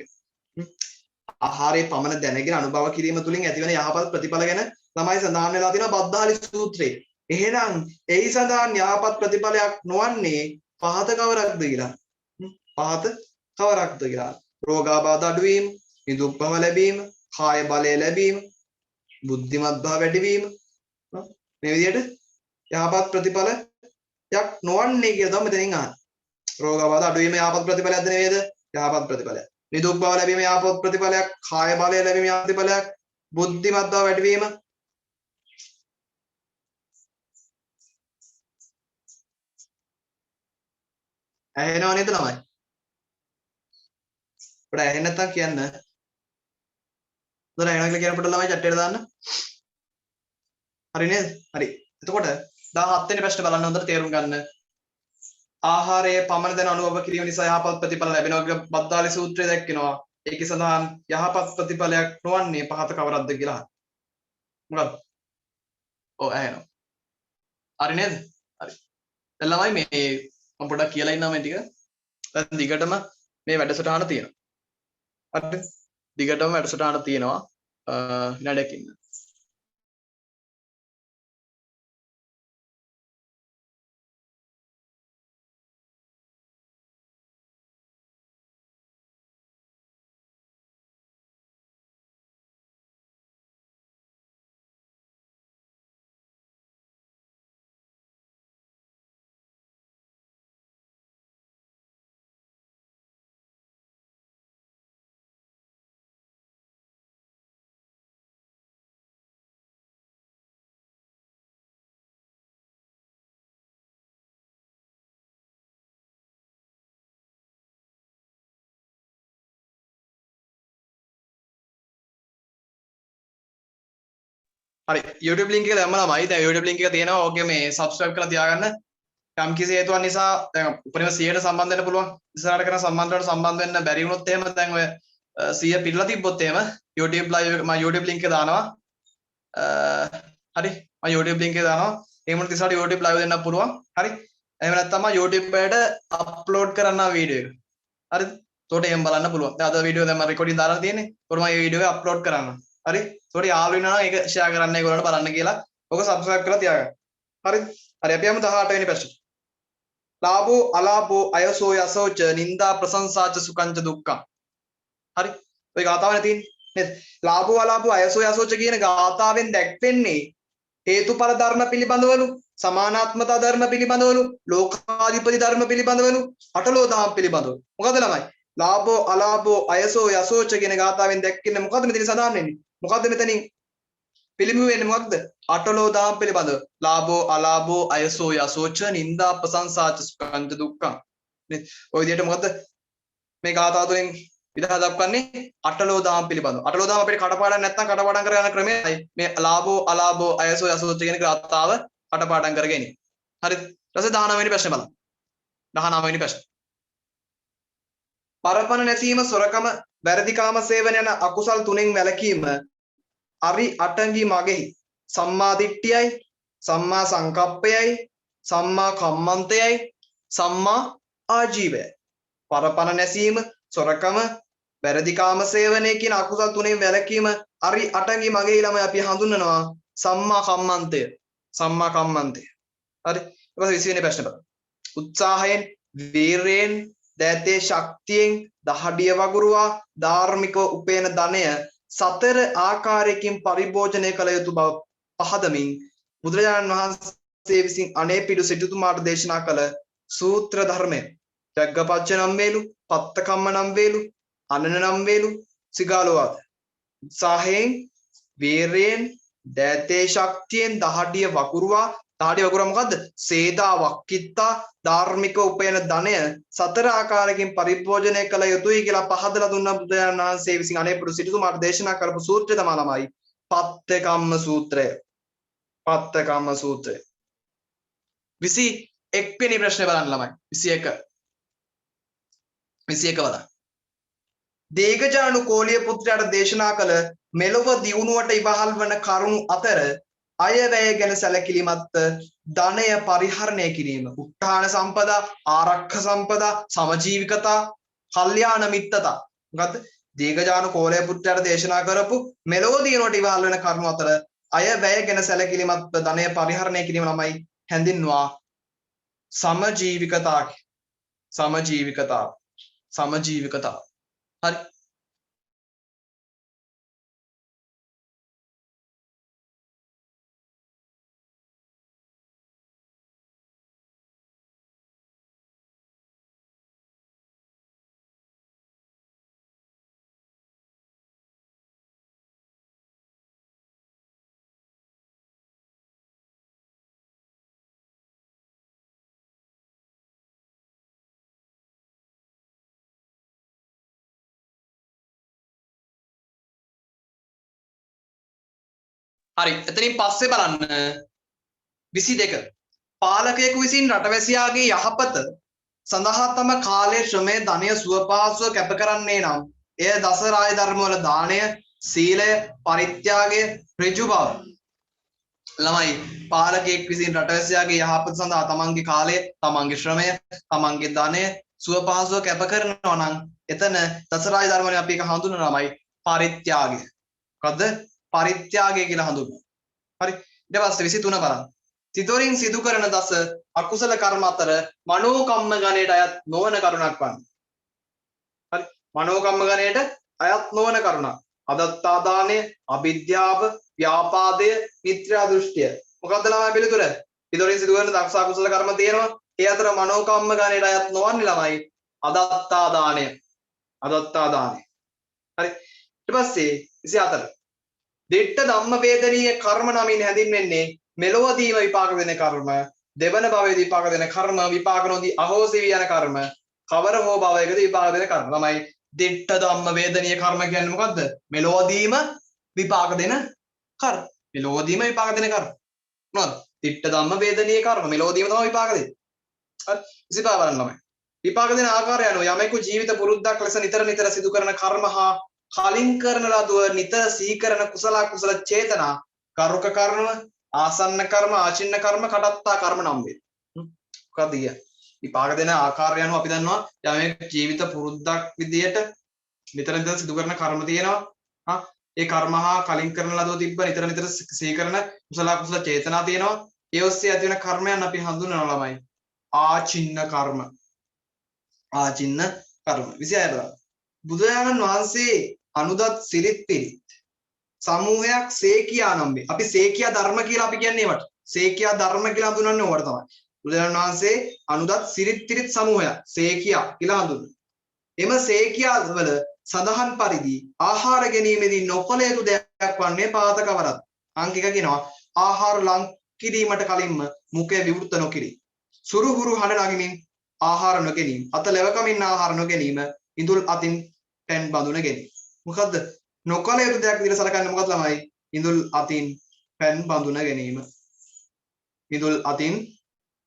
ආහාරයේ පමණ දැනගෙන අනුභව කිරීම තුලින් ඇතිවන යහපත් ප්‍රතිඵල ගැන ළමයි සඳහන් වෙලා තියෙනවා බද්දාලි සූත්‍රයේ. එහෙනම් එහි සඳහන් යහපත් ප්‍රතිඵලයක් නොවන්නේ පහත කවරක්ද කියලා. පහත කවරක්ද කියලා. රෝගාබාධ අඩුවීම, නිදුක් බව ලැබීම, කාය බලය ලැබීම, බුද්ධිමත් භාව වැඩිවීම. මේ විදිහට යහපත් ප්‍රතිඵලයක් නොවන්නේ කියලා තමයි මෙතනින් අහන්නේ. රෝගාබාධ අඩුවීම යහපත් ප්‍රතිඵලයක්ද නෙවෙයිද? යහපත් ප්‍රතිඵලයක්. නිදුක් බව ලැබීම යහපත් ප්‍රතිඵලයක්, කාය බලය ලැබීම යහපත් ප්‍රතිඵලයක්, බුද්ධිමත් බව වැඩිවීම. ඇහෙනව නේද ළමයි? අපිට ඇහෙන්නේ නැත්තම් කියන්න. උදේ ඇහෙනවා කියලා කියනකොට ළමයි chat එකට දාන්න. හරි නේද? හරි. එතකොට 17 වෙනි ප්‍රශ්නේ බලන්න හොඳට තේරුම් ගන්න. ආහාරයේ පමණ දැන අනුභව කිරීම නිසා යහපත් ප්‍රතිඵල ලැබෙනවා කියලා බද්දාලි සූත්‍රයේ දැක්වෙනවා. ඒකේ සඳහන් යහපත් ප්‍රතිඵලයක් නොවන්නේ පහත කවරක්ද කියලා. මොකක්ද? ඔව් ඇහෙනවා. හරි නේද? හරි. දැන් ළමයි මේ මම පොඩ්ඩක් කියලා ඉන්නවා මේ ටික. දැන් දිගටම මේ වැඩසටහන තියෙනවා. හරිද? දිගටම වැඩසටහන තියෙනවා. නඩකින්. හරි YouTube link එක දැම්මලාමයි. දැන් YouTube link එක තියෙනවා. ඕකේ මේ subscribe කරලා තියාගන්න. යම් කිසි හේතුවක් නිසා දැන් උපරිම 100ට සම්බන්ධ වෙන්න පුළුවන්. ඉස්සරහට කරන සම්බන්ධ වෙන්න බැරි වුණොත් එහෙම දැන් ඔය 100 පිරලා තිබ්බොත් එහෙම YouTube live මම YouTube link එක දානවා. හරි මම YouTube link එක දානවා. එහෙම වුණොත් ඉස්සරහට YouTube live දෙන්න පුළුවන්. හරි. එහෙම නැත්නම් මම YouTube එකට upload කරන්න වීඩියෝ එක. හරිද? ඒකට එහෙම බලන්න පුළුවන්. දැන් අද වීඩියෝ දැන් මම recording දාලා තියෙන්නේ. ඒකට මම මේ වීඩියෝ එක upload කරන්න. හරි. ඒකට යාළුවෝ ඉන්නවා නම් ඒක share කරන්න ඒගොල්ලන්ට බලන්න කියලා. ඔක subscribe කරලා තියාගන්න. හරිද? හරි අපි යමු 18 වෙනි ප්‍රශ්නේ. ලාභෝ අලාභෝ අයසෝ යසෝච නින්දා ප්‍රශංසාච සුඛංච දුක්ඛං. හරි. ඔය ගාතාවනේ තියෙන්නේ නේද? ලාභෝ අලාභෝ අයසෝ යසෝච කියන ගාතාවෙන් දැක්වෙන්නේ හේතුඵල ධර්ම පිළිබඳවලු, සමානාත්මතා ධර්ම පිළිබඳවලු, ලෝකාධිපති ධර්ම පිළිබඳවලු, අටලෝ දහම් පිළිබඳවලු. මොකද ළමයි? ලාභෝ අලාභෝ අයසෝ යසෝච කියන ගාතාවෙන් දැක්කන්නේ මොකද්ද මෙතන සඳහන් වෙන්නේ? මොකද්ද මෙතනින් පිළිඹු වෙන්නේ මොකක්ද? අටලෝ දහම් පිළිබඳව. ලාභෝ අලාභෝ අයසෝ යසෝච නින්දා ප්‍රශංසාච සුඛංච දුක්ඛං. නේ? ඔය විදිහට මොකද්ද මේ ගාථා තුලින් විදහා දක්වන්නේ? අටලෝ දහම් පිළිබඳව. අටලෝ දහම් අපිට කටපාඩම් නැත්නම් කටපාඩම් කරගෙන යන ක්‍රමයයි මේ ලාභෝ අලාභෝ අයසෝ යසෝච කියන ගාථාව කටපාඩම් කරගෙන. හරිද? ඊට පස්සේ 19 වෙනි ප්‍රශ්නේ බලමු. 19 වෙනි ප්‍රශ්නේ. පරපණ නැසීම, සොරකම, වැරදිකාම සේවන යන අකුසල් තුනෙන් වැළකීම අරි අටඟි මගෙහි සම්මා දිට්ඨියයි, සම්මා සංකප්පයයි, සම්මා කම්මන්තයයි, සම්මා ආජීවයයි. පරපණ නැසීම, සොරකම, වැරදිකාම සේවනය කියන අකුසල් තුනෙන් වැළකීම අරි අටඟි මගෙහි ළමයි අපි හඳුන්වනවා සම්මා කම්මන්තය. සම්මා කම්මන්තය. හරි. ඊපස්සේ 20 වෙනි ප්‍රශ්න බලන්න. උත්සාහයෙන්, වීරයෙන්, දෑතේ ශක්තියෙන් දහඩිය වගුරුවා ධාර්මිකව උපයන ධනය සතර ආකාරයකින් පරිභෝජනය කළ යුතු බව පහදමින් බුදුරජාණන් වහන්සේ විසින් අනේපිඩු සිටුතුමාට දේශනා කළ සූත්‍ර ධර්මය ජග්ගපච්ච නම් වේලු, පත්තකම්ම නම් වේලු, අනන නම් වේලු, සිගාලෝවාද. උත්සාහයෙන්, වීරයෙන්, දෑතේ ශක්තියෙන් දහඩිය වගුරුවා, දහඩිය වගුරුවා මොකද්ද? සේදා වක්කිත්තා ධාර්මික උපයන ධනය සතර ආකාරයකින් පරිභෝජනය කළ යුතුයි කියලා පහදලා දුන්නා බුදුරජාණන් වහන්සේ විසින් අනේපිඩු සිටුතුමාට දේශනා කරපු සූත්‍රය තමයි ළමයි පත්තකම්ම සූත්‍රය. පත්තකම්ම සූත්‍රය. 21 වෙනි ප්‍රශ්නේ බලන්න ළමයි. 21 බලන්න. දීඝජානු කෝලිය පුත්‍රයාට දේශනා කළ මෙලොව දියුණුවට ඉවහල් වන කරුණු අතර අයවැය ගැන සැලකිලිමත් ධනය පරිහරණය කිරීම, උත්හාන සම්පදා, ආරක්ෂ සම්පදා, සමජීවිකතා, කල්යාණ මිත්තතා. මොකද්ද? දීඝජානු කෝලිය පුත්‍රයාට දේශනා කරපු මෙලොව දියුණුවට ඉවහල් වන කරුණු අතර අයවැය ගැන සැලකිලිමත් ධනය පරිහරණය කිරීම ළමයි හැඳින්වුවා සමජීවිකතා. සමජීවිකතා. සමජීවිකතා. හරි. හරි. එතනින් පස්සේ බලන්න 22. පාලකයෙකු විසින් රටවැසියාගේ යහපත සඳහා තම කාලය, ශ්‍රමය, ධනය සුවපහසුව කැප කරන්නේ නම් එය දස රාජ ධර්ම වල දානය, සීලය, පරිත්‍යාගය, ඍජු බව. ළමයි පාලකයෙක් විසින් රටවැසියාගේ යහපත සඳහා තමන්ගේ කාලය, තමන්ගේ ශ්‍රමය, තමන්ගේ ධනය සුවපහසුව කැප කරනවා නම් එතන දස රාජ ධර්ම වලින් අපි එක හඳුන්වනවා ළමයි පරිත්‍යාගය. මොකද්ද? පරිත්‍යාගය කියලා හඳුන්වනවා. හරි. ඊට පස්සේ 23 බලන්න. සිතෝරින් සිදු කරන දස අකුසල කර්ම අතර මනෝකම්ම ගණයට අයත් නොවන කරුණක් වන්නේ. හරි. මනෝකම්ම ගණයට අයත් නොවන කරුණක්. අදත්තා දානය, අවිද්‍යාව, ව්‍යාපාදය, මිත්‍යා දෘෂ්ටිය. මොකද්ද ළමයි පිළිතුර? සිතෝරින් සිදු කරන දස අකුසල කර්ම තියෙනවා. ඒ අතර මනෝකම්ම ගණයට අයත් නොවන්නේ ළමයි අදත්තා දානය. අදත්තා දානය. හරි. ඊට පස්සේ 24 දිට්ඨ ධම්ම වේදනීය කර්ම නමින් හැඳින්වෙන්නේ මෙලොවදීම විපාක දෙන කර්ම, දෙවන භවයේදී විපාක දෙන කර්ම, විපාක නොදී අහෝසි වී යන කර්ම, කවර හෝ භවයකදී විපාක දෙන කර්ම. ළමයි දිට්ඨ ධම්ම වේදනීය කර්ම කියන්නේ මොකද්ද? මෙලොවදීම විපාක දෙන කර්ම. මෙලොවදීම විපාක දෙන කර්ම. මොනවද? දිට්ඨ ධම්ම වේදනීය කර්ම මෙලොවදීම තමයි විපාක දෙන්නේ. හරි. ඉතින් බලන්න ළමයි. විපාක දෙන ආකාරය අනුව යමෙකු ජීවිත පුරුද්දක් ලෙස නිතර නිතර සිදු කරන කර්ම හා කලින් කරන ලදුව නිතර සිහි කරන කුසල කුසල චේතනා කරුක කර්ම, ආසන්න කර්ම, ආචින්න කර්ම, කටත්තා කර්ම නම් වේ. මොකක්ද කියන්නේ? විපාක දෙන ආකාරය අනුව අපි දන්නවා යමෙක් ජීවිත පුරුද්දක් විදියට නිතර නිතර සිදු කරන කර්ම තියෙනවා. ඒ කර්ම හා කලින් කරන ලදුව තිබ්බ නිතර නිතර සිහි කරන කුසල කුසල චේතනා තියෙනවා. ඒ ඔස්සේ ඇති වෙන කර්මයන් අපි හඳුන්වනවා ළමයි ආචින්න කර්ම. ආචින්න කර්ම. 26 බුදුරජාණන් වහන්සේ අනුදත් සිරිත් පිරිත් සමූහයක් සේකියා නම් වේ. අපි සේකියා ධර්ම කියලා අපි කියන්නේ ඒවට. සේකියා ධර්ම කියලා හඳුන්වන්නේ ඕවට තමයි. බුදුරජාණන් වහන්සේ අනුදත් සිරිත් පිරිත් සමූහයක් සේකියා කියලා හඳුන්වනවා. එම සේකියා වල සඳහන් පරිදි ආහාර ගැනීමේදී නොකළ යුතු දෙයක් වන්නේ පාතක වරද. අංක 1 කියනවා ආහාර ලං කිරීමට කලින්ම මුඛය විවෘත නොකිරීම. සුරුහුරු හඬ නගමින් ආහාර නොගැනීම. අත ලැබකමින් ආහාර නොගැනීම. ඉඳුල් අතින් පෙන් බඳුන ගැනීම. මොකද්ද? නොකළ යුතු දෙයක් විදිහට සලකන්නේ මොකක්ද ළමයි? ඉඳුල් අතින් පෙන් බඳුන ගැනීම. ඉඳුල් අතින්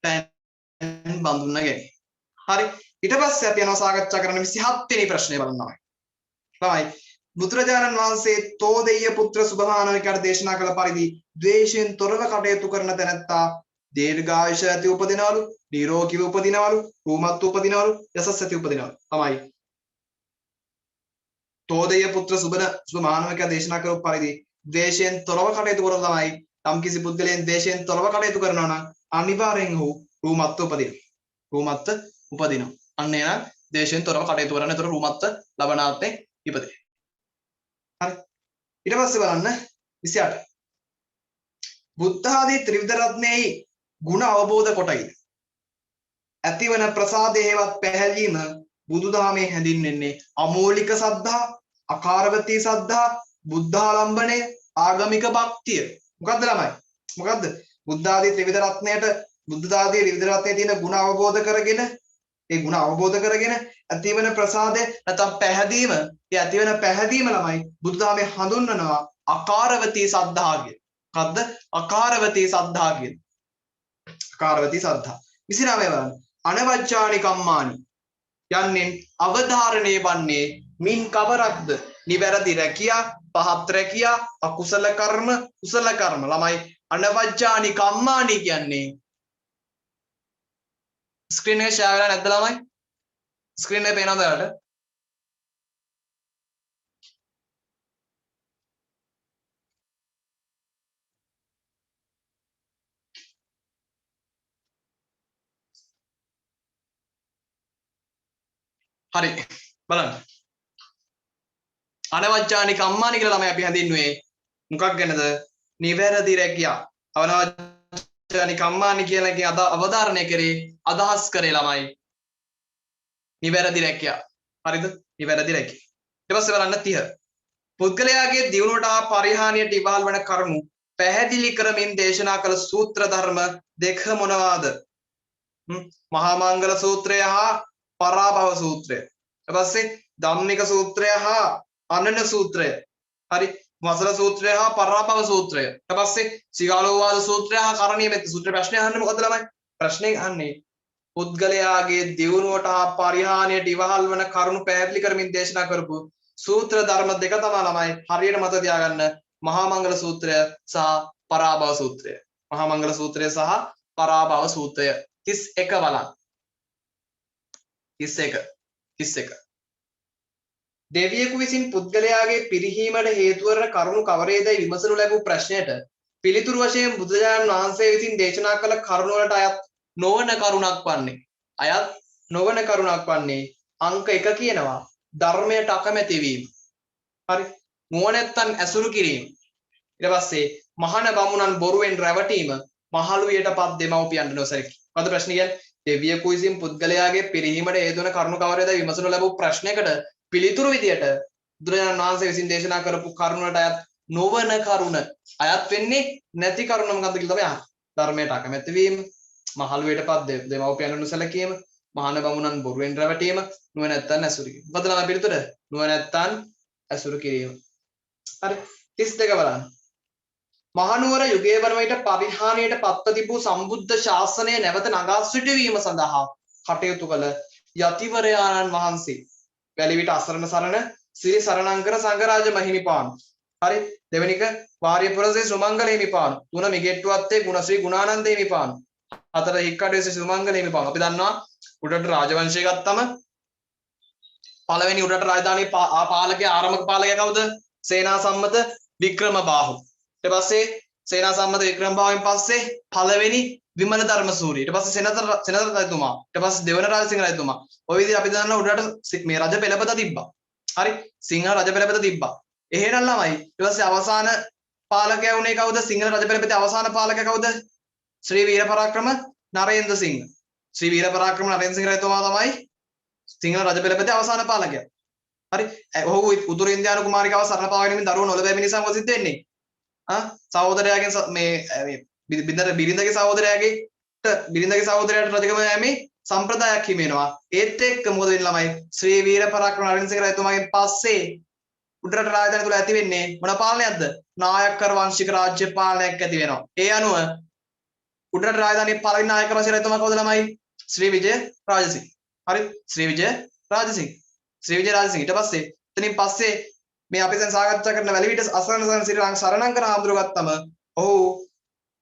පෙන් බඳුන ගැනීම. හරි. ඊට පස්සේ අපි යනවා සාකච්ඡා කරන්න 27 වෙනි ප්‍රශ්නේ බලනවා. තමයි බුදුරජාණන් වහන්සේ තෝදෙය්‍ය පුත්‍ර සුභමානවිකට දේශනා කළ පරිදි ද්වේෂයෙන් තොරව කටයුතු කරන තැනැත්තා දීර්ඝායුෂ ඇති උපදිනවලු, නිරෝගීව උපදිනවලු, රූමත් උපදිනවලු, යසස් ඇති උපදිනවලු. තමයි තෝදෙය්‍ය පුත්‍ර සුභමානවිකට දේශනා කළ පරිදි ද්වේෂයෙන් තොරව කටයුතු කරන තමයි යම්කිසි පුද්ගලයන් ද්වේෂයෙන් තොරව කටයුතු කරනවා නම් අනිවාර්යෙන් ඔහු රූමත් උපදිනවා. රූමත් උපදිනවා. අන්න එන ද්වේෂයෙන් තොරව කටයුතු කරන. ඒතර රූමත් ලබනාත්මේ ඉපදේ. හරි. ඊට පස්සේ බලන්න 28. බුද්ධ ආදී ත්‍රිවිධ රත්නයේ ಗುಣ අවබෝධ කොටයි. ඇතිවන ප්‍රසාදයේවත් පැහැදීම බුදුදහමේ හැඳින්වෙන්නේ අමෝලික සද්ධා, අකාරවතී සද්ධා, බුද්ධාලම්බණය, ආගමික භක්තිය. මොකද්ද ළමයි? මොකද්ද? බුද්ධ ආදී ත්‍රිවිධ රත්නයට බුද්ධ ආදී ත්‍රිවිධ රත්නයේ තියෙන ಗುಣ අවබෝධ කරගෙන ඒ ಗುಣ අවබෝධ කරගෙන ඇතිවන ප්‍රසාදය නැත්නම් පැහැදීම, ඒ ඇතිවන පැහැදීම ළමයි බුදුදහමේ හඳුන්වනවා අකාරවතී සද්ධා කිය. මොකද්ද? අකාරවතී සද්ධා කිය. අකාරවතී සද්ධා. 29 බලන්න. අනවජ්ජානි කම්මානි යන්නේ අවධාරණය වන්නේ මින් කවරක්ද? නිවැරදි රැකියා, පහත් රැකියා, අකුසල කර්ම, කුසල කර්ම. ළමයි අනවජ්ජානි කම්මානි කියන්නේ ස්ක්‍රීන් එක ෂෙයා කරලා නැද්ද ළමයි? ස්ක්‍රීන් එක පේනවද ඔයාලට? හරි. බලන්න. අනවජ්ජානි කම්මානි කියලා ළමයි අපි හඳින්නුවේ මොකක් ගැනද? නිවැරදි රැකියා. අනවජ්ජානි කම්මානි කියලා එකේ අවධාරණය කරේ අදහස් කරේ ළමයි නිවැරදි රැකියා. හරිද? නිවැරදි රැකියා. ඊට පස්සේ බලන්න 30. පුද්ගලයාගේ දියුණුවට හා පරිහානියට ඉවහල් වන කරුණු පැහැදිලි කරමින් දේශනා කළ සූත්‍ර ධර්ම දෙක මොනවාද? මහා මංගල සූත්‍රය හා පරාභව සූත්‍රය. ඊට පස්සේ ධම්මික සූත්‍රය හා අනන සූත්‍රය. හරි. වසල සූත්‍රය හා පරාභව සූත්‍රය. ඊට පස්සේ සිගාලෝවාද සූත්‍රය හා කරණීය මෙත්ත සූත්‍ර. ප්‍රශ්නේ අහන්නේ මොකද්ද ළමයි? ප්‍රශ්නේ අහන්නේ පුද්ගලයාගේ දියුණුවට හා පරිහානියට ඉවහල් වන කරුණු පැහැදිලි කරමින් දේශනා කරපු සූත්‍ර ධර්ම දෙක තමයි ළමයි හරියට මතක තියාගන්න. මහා මංගල සූත්‍රය සහ පරාභව සූත්‍රය. මහා මංගල සූත්‍රය සහ පරාභව සූත්‍රය 31 බලන්න. 31 දෙවියෙකු විසින් පුද්ගලයාගේ පිරිහීමට හේතු වන කරුණු කවරේදයි විමසනු ලැබූ ප්‍රශ්නයට පිළිතුරු වශයෙන් බුදුරජාණන් වහන්සේ විසින් දේශනා කළ කරුණ වලට අයත් නොවන කරුණක් වන්නේ අංක 1 කියනවා ධර්මයට අකමැති වීම. හරි. නුවණැත්තන් ඇසුරු කිරීම. ඊට පස්සේ මහාන බමුණන් බොරුවෙන් රැවටීම මහලුවියටපත් දෙමව්පියන්ට නොසැලකී. මොකද ප්‍රශ්නේ කියන්නේ? දෙවියෙකු විසින් පුද්ගලයාගේ පිරිහීමට හේතු වන කරුණු කවරේදයි විමසනු ලැබූ ප්‍රශ්නයකට පිළිතුරු විදියට බුදුරජාණන් වහන්සේ විසින් දේශනා කරපු කරුණ වලට අයත් නොවන කරුණ අයත් වෙන්නේ නැති කරුණ මොකද්ද කියලා තමයි අහන්නේ. ධර්මයට අකමැති වීම, මහලුවේටපත් දෙමව්පියන් නොසැලකීම, මහාන බමුණන් බොරුවෙන් රැවටීම, නුවණැත්තන් ඇසුරු කිරීම. මොකද ළමයි පිළිතුර? නුවණැත්තන් ඇසුරු කිරීම. හරි. 32 බලන්න. මහනුවර යුගයේ වන විට පරිහානියට පත්ව තිබූ සම්බුද්ධ ශාසනය නැවත නගා සිටුවීම සඳහා කටයුතු කළ යතිවරයාණන් වහන්සේ වැලිවිට අසරණ සරණ සිරි සරණංකර සංඝරාජ මහිමිපාන්. හරි. දෙවෙනි එක වාරියපුරසේ සුමංගල හිමිපාන්. තුන මිගෙට්ටුවත්තේ ගුණශ්‍රී ගුණානන්ද හිමිපාන්. හතර හික්කඩුවේ සුමංගල හිමිපාන්. අපි දන්නවා උඩට රාජවංශය ගත්තම පළවෙනි උඩට රාජධානී පාලකයා ආරම්භක පාලකයා කවුද? සේනා සම්මත වික්‍රමබාහු. ඊට පස්සේ සේනා සම්මත වික්‍රමබාහුවෙන් පස්සේ පළවෙනි විමල ධර්මසූරිය. ඊට පස්සේ සෙනත රජතුමා. ඊට පස්සේ දෙවන රාජසිංහ රජතුමා. ඔය විදිහට අපි දන්නවා උඩට මේ රජ පෙළපත තිබ්බා. හරි. සිංහල රජ පෙළපත තිබ්බා. එහෙනම් ළමයි ඊට පස්සේ අවසාන පාලකයා වුණේ කවුද? සිංහල රජ පෙළපතේ අවසාන පාලකයා කවුද? ශ්‍රී වීරපරාක්‍රම නරේන්ද්‍ර සිංහ. ශ්‍රී වීරපරාක්‍රම නරේන්ද්‍ර සිංහ රජතුමා තමයි සිංහල රජ පෙළපතේ අවසාන පාලකයා. හරි. ඔහු උතුරු ඉන්දියානු කුමාරිකාව සරණ පාගෙන දරුවෝ නොලැබෙන නිසා මොකද සිද්ධ වෙන්නේ? සහෝදරයාගෙන් මේ බිරිඳගේ සහෝදරයාට රජකම යෑමේ සම්ප්‍රදායක් හිමිවෙනවා. ඒත් එක්ක මොකද වෙන්නේ ළමයි? ශ්‍රී වීරපරාක්‍රම නරේන්ද්‍ර සිංහ රජතුමාගෙන් පස්සේ උඩරට රාජධානිය තුල ඇති වෙන්නේ මොන පාලනයක්ද? නායකකර වංශික රාජ්‍ය පාලනයක් ඇති වෙනවා. ඒ අනුව උඩරට රාජධානියේ පළවෙනි නායක වංශික රජතුමා කවුද ළමයි? ශ්‍රී විජය රාජසිංහ. හරි ශ්‍රී විජය රාජසිංහ ඊට පස්සේ එතනින් පස්සේ මේ අපි දැන් සාකච්ඡා කරන වැලිවිට අසරණ ශ්‍රී ලංකා සරණංකර හාමුදුරුවෝ ගත්තම ඔහු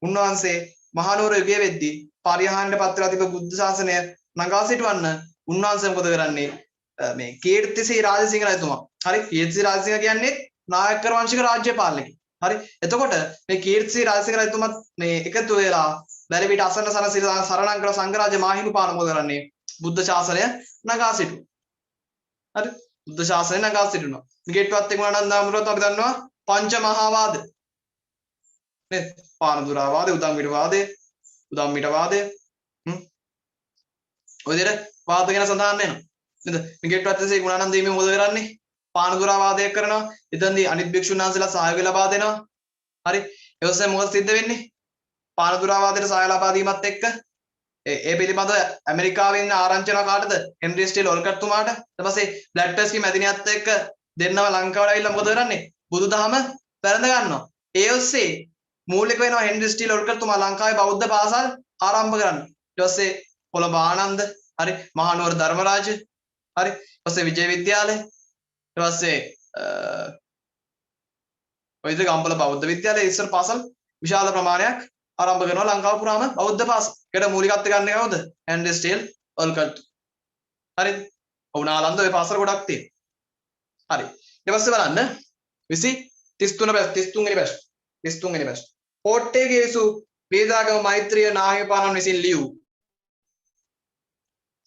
උන්වහන්සේ මහනුවර යුගයේ වෙද්දී පරිහානියට පත් වෙලා තිබු බුද්ධ ශාසනය නගා සිටවන්න උන්වහන්සේ මොකද කරන්නේ මේ කීර්තිසිරි රාජසිංහ රජතුමා හරි කීර්තිසිරි රාජසිංහ කියන්නේ නායකර වංශික රාජ්‍ය පාලකයෙක් හරි එතකොට මේ කීර්තිසිරි රාජසිංහ රජතුමත් මේ එකතු වෙලා වැලිවිට අසරණ සරණංකර සංඝරාජ මාහිමිපාණ මොකද කරන්නේ බුද්ධ ශාසනය නගා සිටුවා හරි බුද්ධ ශාසනය නගා සිටුණා නිකේට්වත් එක්ක ආනන්ද හාමුදුරුවෝත් අපි දන්නවා පංච මහා වාද නේද පානදුරා වාදය උදම්මිට වාදය උදම්මිට වාදය ඔය විදිහට වාද ගැන සඳහන් වෙනවා නේද නිකේට්වත් එසේ ගුණානන්ද හිමි මොකද කරන්නේ පානදුරා වාදය කරනවා එතෙන්දී අනිත් භික්ෂුන් වහන්සේලා සහයෝගය ලබා දෙනවා හරි ඒ ඔස්සේ මොකද සිද්ධ වෙන්නේ පානදුරා වාදයට සහාය ලබා දීමත් එක්ක ඒ පිළිබඳව ඇමරිකාවෙන් ආරංචි වෙන කාටද හෙන්රි ස්ටීල් ඔල්කට් තුමාට ඊට පස්සේ බ්ලැක් ටෙස්කි මැදිනියත් එක්ක දෙන්නම ලංකාවට ඇවිල්ලා මොකද කරන්නේ බුදුදහම පැරඳ ගන්නවා ඒ ඔස්සේ මූලික වෙනවා හෙන්රි ස්ටීල් ඔල්කට් තුමා ලංකාවේ බෞද්ධ පාසල් ආරම්භ කරන්න ඊට පස්සේ කොළඹ ආනන්ද හරි මහනුවර ධර්මරාජ හරි ඊට පස්සේ විජය විද්‍යාලය ඊට පස්සේ ඔය විදිහට ගම්පල බෞද්ධ විද්‍යාලයේ ඉස්සර පාසල් විශාල ප්‍රමාණයක් ආරම්භ කරනවා ලංකාව පුරාම බෞද්ධ පාසල්. ඒකට මූලිකත්වය ගන්න කවුද? Henry Steel Olcott. හරිද? ඔව් නාලන්ද ඔය පාසල් ගොඩක් තියෙනවා. හරි. ඊට පස්සේ බලන්න 33 වෙනි බැච්. පොට්ටේගේ විසු වේදාගම මෛත්‍රිය නාහිමිපාණන් විසින් ලියූ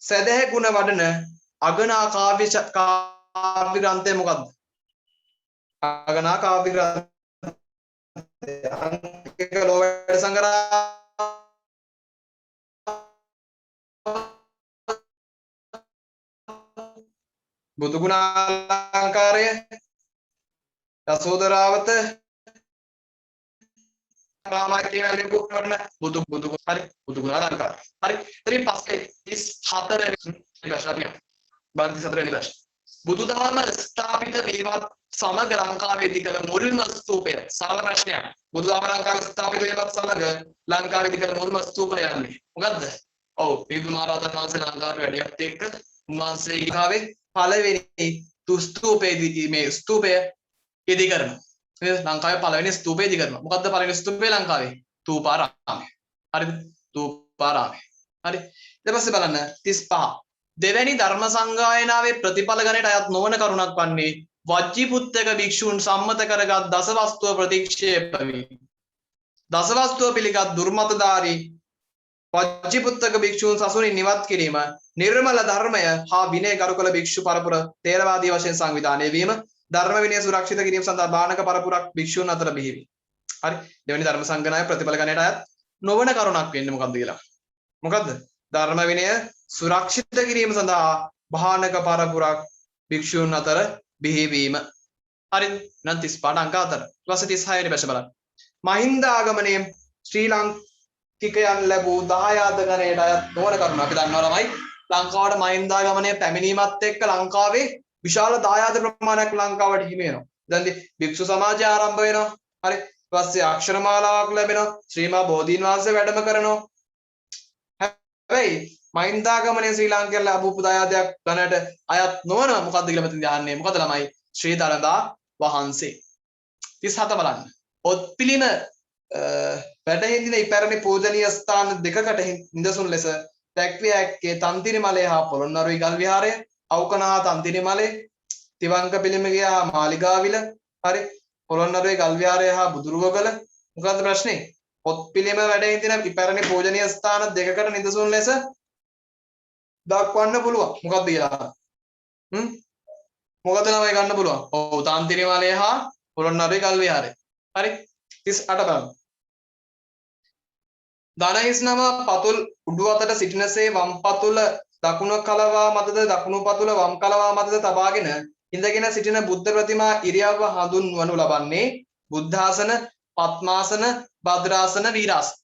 සදහැ ගුණ වඩන අගනා කාව්‍ය ග්‍රන්ථය මොකක්ද? අගනා කාව්‍ය ග්‍රන්ථය අංකික ලෝවැඩ සංගරා බුදු ගුණ අලංකාරය යසෝදරාවත රාමයි කියන ලිපු කරන බුදු හරි බුදු ගුණ අලංකාරය හරි ඉතින් පස්සේ 34 වෙනි බන්ති 4 වෙනි දශ බුදුදහම ස්ථාපිත වීමත් සමග ලංකාවේදී කළ මුල්ම ස්තූපය සාල ප්‍රශ්නයක් බුදුදහම ලංකාවේ ස්ථාපිත වීමත් සමග ලංකාවේදී කළ මුල්ම ස්තූපය යන්නේ මොකද්ද? ඔව් පිරිදු මහරහතන් වහන්සේ ලංකාවට වැඩියත් එක්ක උන්වහන්සේ ලංකාවේ පළවෙනි ස්තූපයේදී මේ ස්තූපය ඉදි කරනවා. නේද? ලංකාවේ පළවෙනි ස්තූපය ඉදි කරනවා. මොකද්ද පළවෙනි ස්තූපය ලංකාවේ? තූපාරාමය. හරිද? තූපාරාමය. හරි. ඊට පස්සේ බලන්න 35 දෙවැනි ධර්ම සංගායනාවේ ප්‍රතිඵල ගණයට අයත් නොවන කරුණක් වන්නේ වජ්ජිපුත්තක භික්ෂූන් සම්මත කරගත් දසවස්තුව ප්‍රතික්ෂේප වී දසවස්තුව පිළිගත් දුර්මතධාරී වජ්ජිපුත්තක භික්ෂූන් සසුනින් නිවත් කිරීම නිර්මල ධර්මය හා විනය ගරු කළ භික්ෂු පරපුර තේරවාදී වශයෙන් සංවිධානය වීම ධර්ම විනය සුරක්ෂිත කිරීම සඳහා බාණක පරපුරක් භික්ෂූන් අතර බිහි වී හරි දෙවැනි ධර්ම සංගායනාවේ ප්‍රතිඵල ගණයට අයත් නොවන කරුණක් වෙන්නේ මොකක්ද කියලා මොකද්ද ධර්ම විනය සුරක්ෂිත කිරීම සඳහා බාණක පරපුරක් භික්ෂූන් අතර බිහිවීම හරිද නම් 35 අංක 4 ඊට පස්සේ 36 වෙනි පැස බලන්න මහින්ද ආගමනයේ ශ්‍රී ලාංකිකයන් ලැබූ දායාද ගණයට අයත් නොවන කරුණ අපි දන්නවා ළමයි ලංකාවට මහින්ද ආගමනයේ පැමිණීමත් එක්ක ලංකාවේ විශාල දායාද ප්‍රමාණයක් ලංකාවට හිමි වෙනවා දැන් භික්ෂු සමාජය ආරම්භ වෙනවා හරි ඊට පස්සේ අක්ෂරමාලාවක් ලැබෙනවා ශ්‍රීමා බෝධීන් වහන්සේ වැඩම කරනවා හැබැයි මහින්දාගමනයේ ශ්‍රී ලාංකිකයන් ලැබූ දායාදයක් ගණයට අයත් නොවන මොකද්ද කියලා මෙතන දහන්නේ මොකද ළමයි ශ්‍රී දළදා වහන්සේ 37 බලන්න ඔත්පිලිම වැඩහිඳින ඉපැරණි පූජනීය ස්ථාන දෙකකට නිදසුන් ලෙස දැක්විය හැක්කේ තන්තිරිමලය හා පොළොන්නරුයි ගල් විහාරය අවකන හා තන්තිරිමලය තිවංක පිළිමගේ හා මාලිගාවිල හරි පොළොන්නරුයි ගල් විහාරය හා බුදුරුවගල මොකද්ද ප්‍රශ්නේ ඔත්පිලිම වැඩහිඳින ඉපැරණි පූජනීය ස්ථාන දෙකකට නිදසුන් ලෙස දක්වන්න පුළුවන් මොකක්ද කියලා මොකද ළමයි ගන්න පුළුවන් ඔව් තාන්තිරිමාලය හා පොළොන්නරුයි ගල් විහාරය හරි 38 බලන්න ධනහිස් නම පතුල් උඩු අතට සිටිනසේ වම් පතුල දකුණු කලවා මතද දකුණු පතුල වම් කලවා මතද තබාගෙන ඉඳගෙන සිටින බුද්ධ ප්‍රතිමා ඉරියව්ව හඳුන්වනු ලබන්නේ බුද්ධාසන පద్මාසන භද්‍රාසන වීරාසන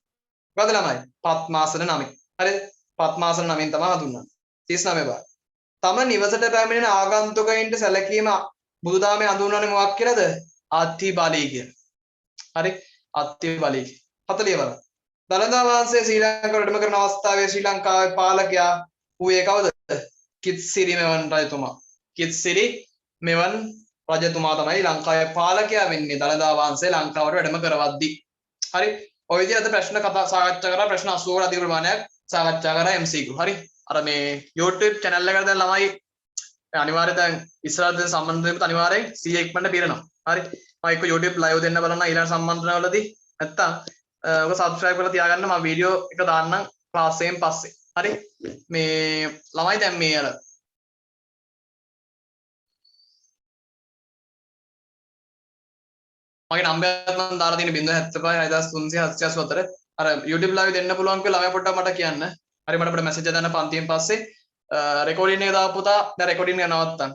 මොකද ළමයි පద్මාසන නමයි හරිද පద్මාසන නමින් තමයි හඳුන්වන්නේ 39 බා තම නිවසට පැමිණෙන ආගන්තුකයින්ට සැලකීම බුදුදහමේ හඳුන්වන්නේ මොකක් කියලාද අත්ති බලී කියන හරි අත්ති බලී 40 බලන්න දළදා වහන්සේ ශ්‍රී ලංකාවට වැඩම කරන අවස්ථාවේ ශ්‍රී ලංකාවේ පාලකයා ඌයේ කවුද කිත්සිරි මෙවන් රජතුමා. කිත්සිරි මෙවන් රජතුමා තමයි ලංකාවේ පාලකයා වෙන්නේ දළදා වහන්සේ ලංකාවට වැඩම කරවද්දී. හරි. ඔය විදිහට ප්‍රශ්න කතා සාකච්ඡා කරලා ප්‍රශ්න 80කට අධික ප්‍රමාණයක් සාකච්ඡා කරා MCQ. හරි. අර මේ YouTube channel එකට දැන් ළමයි අනිවාර්යයෙන් දැන් ඉස්සරහට සම්බන්ධ වෙන්න අනිවාර්යෙන් 100 ඉක්මනට පිරෙනවා. හරි. මම එක්ක YouTube live දෙන්න බලන්න ඊළඟ සම්මන්ත්‍රණවලදී. නැත්තම් ඔක subscribe කරලා තියාගන්න මම වීඩියෝ එක දාන්නම් ක්ලාස් එකෙන් පස්සේ. හරි. මේ ළමයි දැන් මේ අර මගේ නම්බරයක් මම දාලා තියෙන 075 6384 අර YouTube live දෙන්න පුළුවන් කියලා ළමයි පොඩ්ඩක් මට කියන්න. හරි මට මැසේජ් එක දාන්න පන්තියෙන් පස්සේ රෙකෝඩින් එක දාපු පුතා දැන් රෙකෝඩින් එක නවත්තන්න.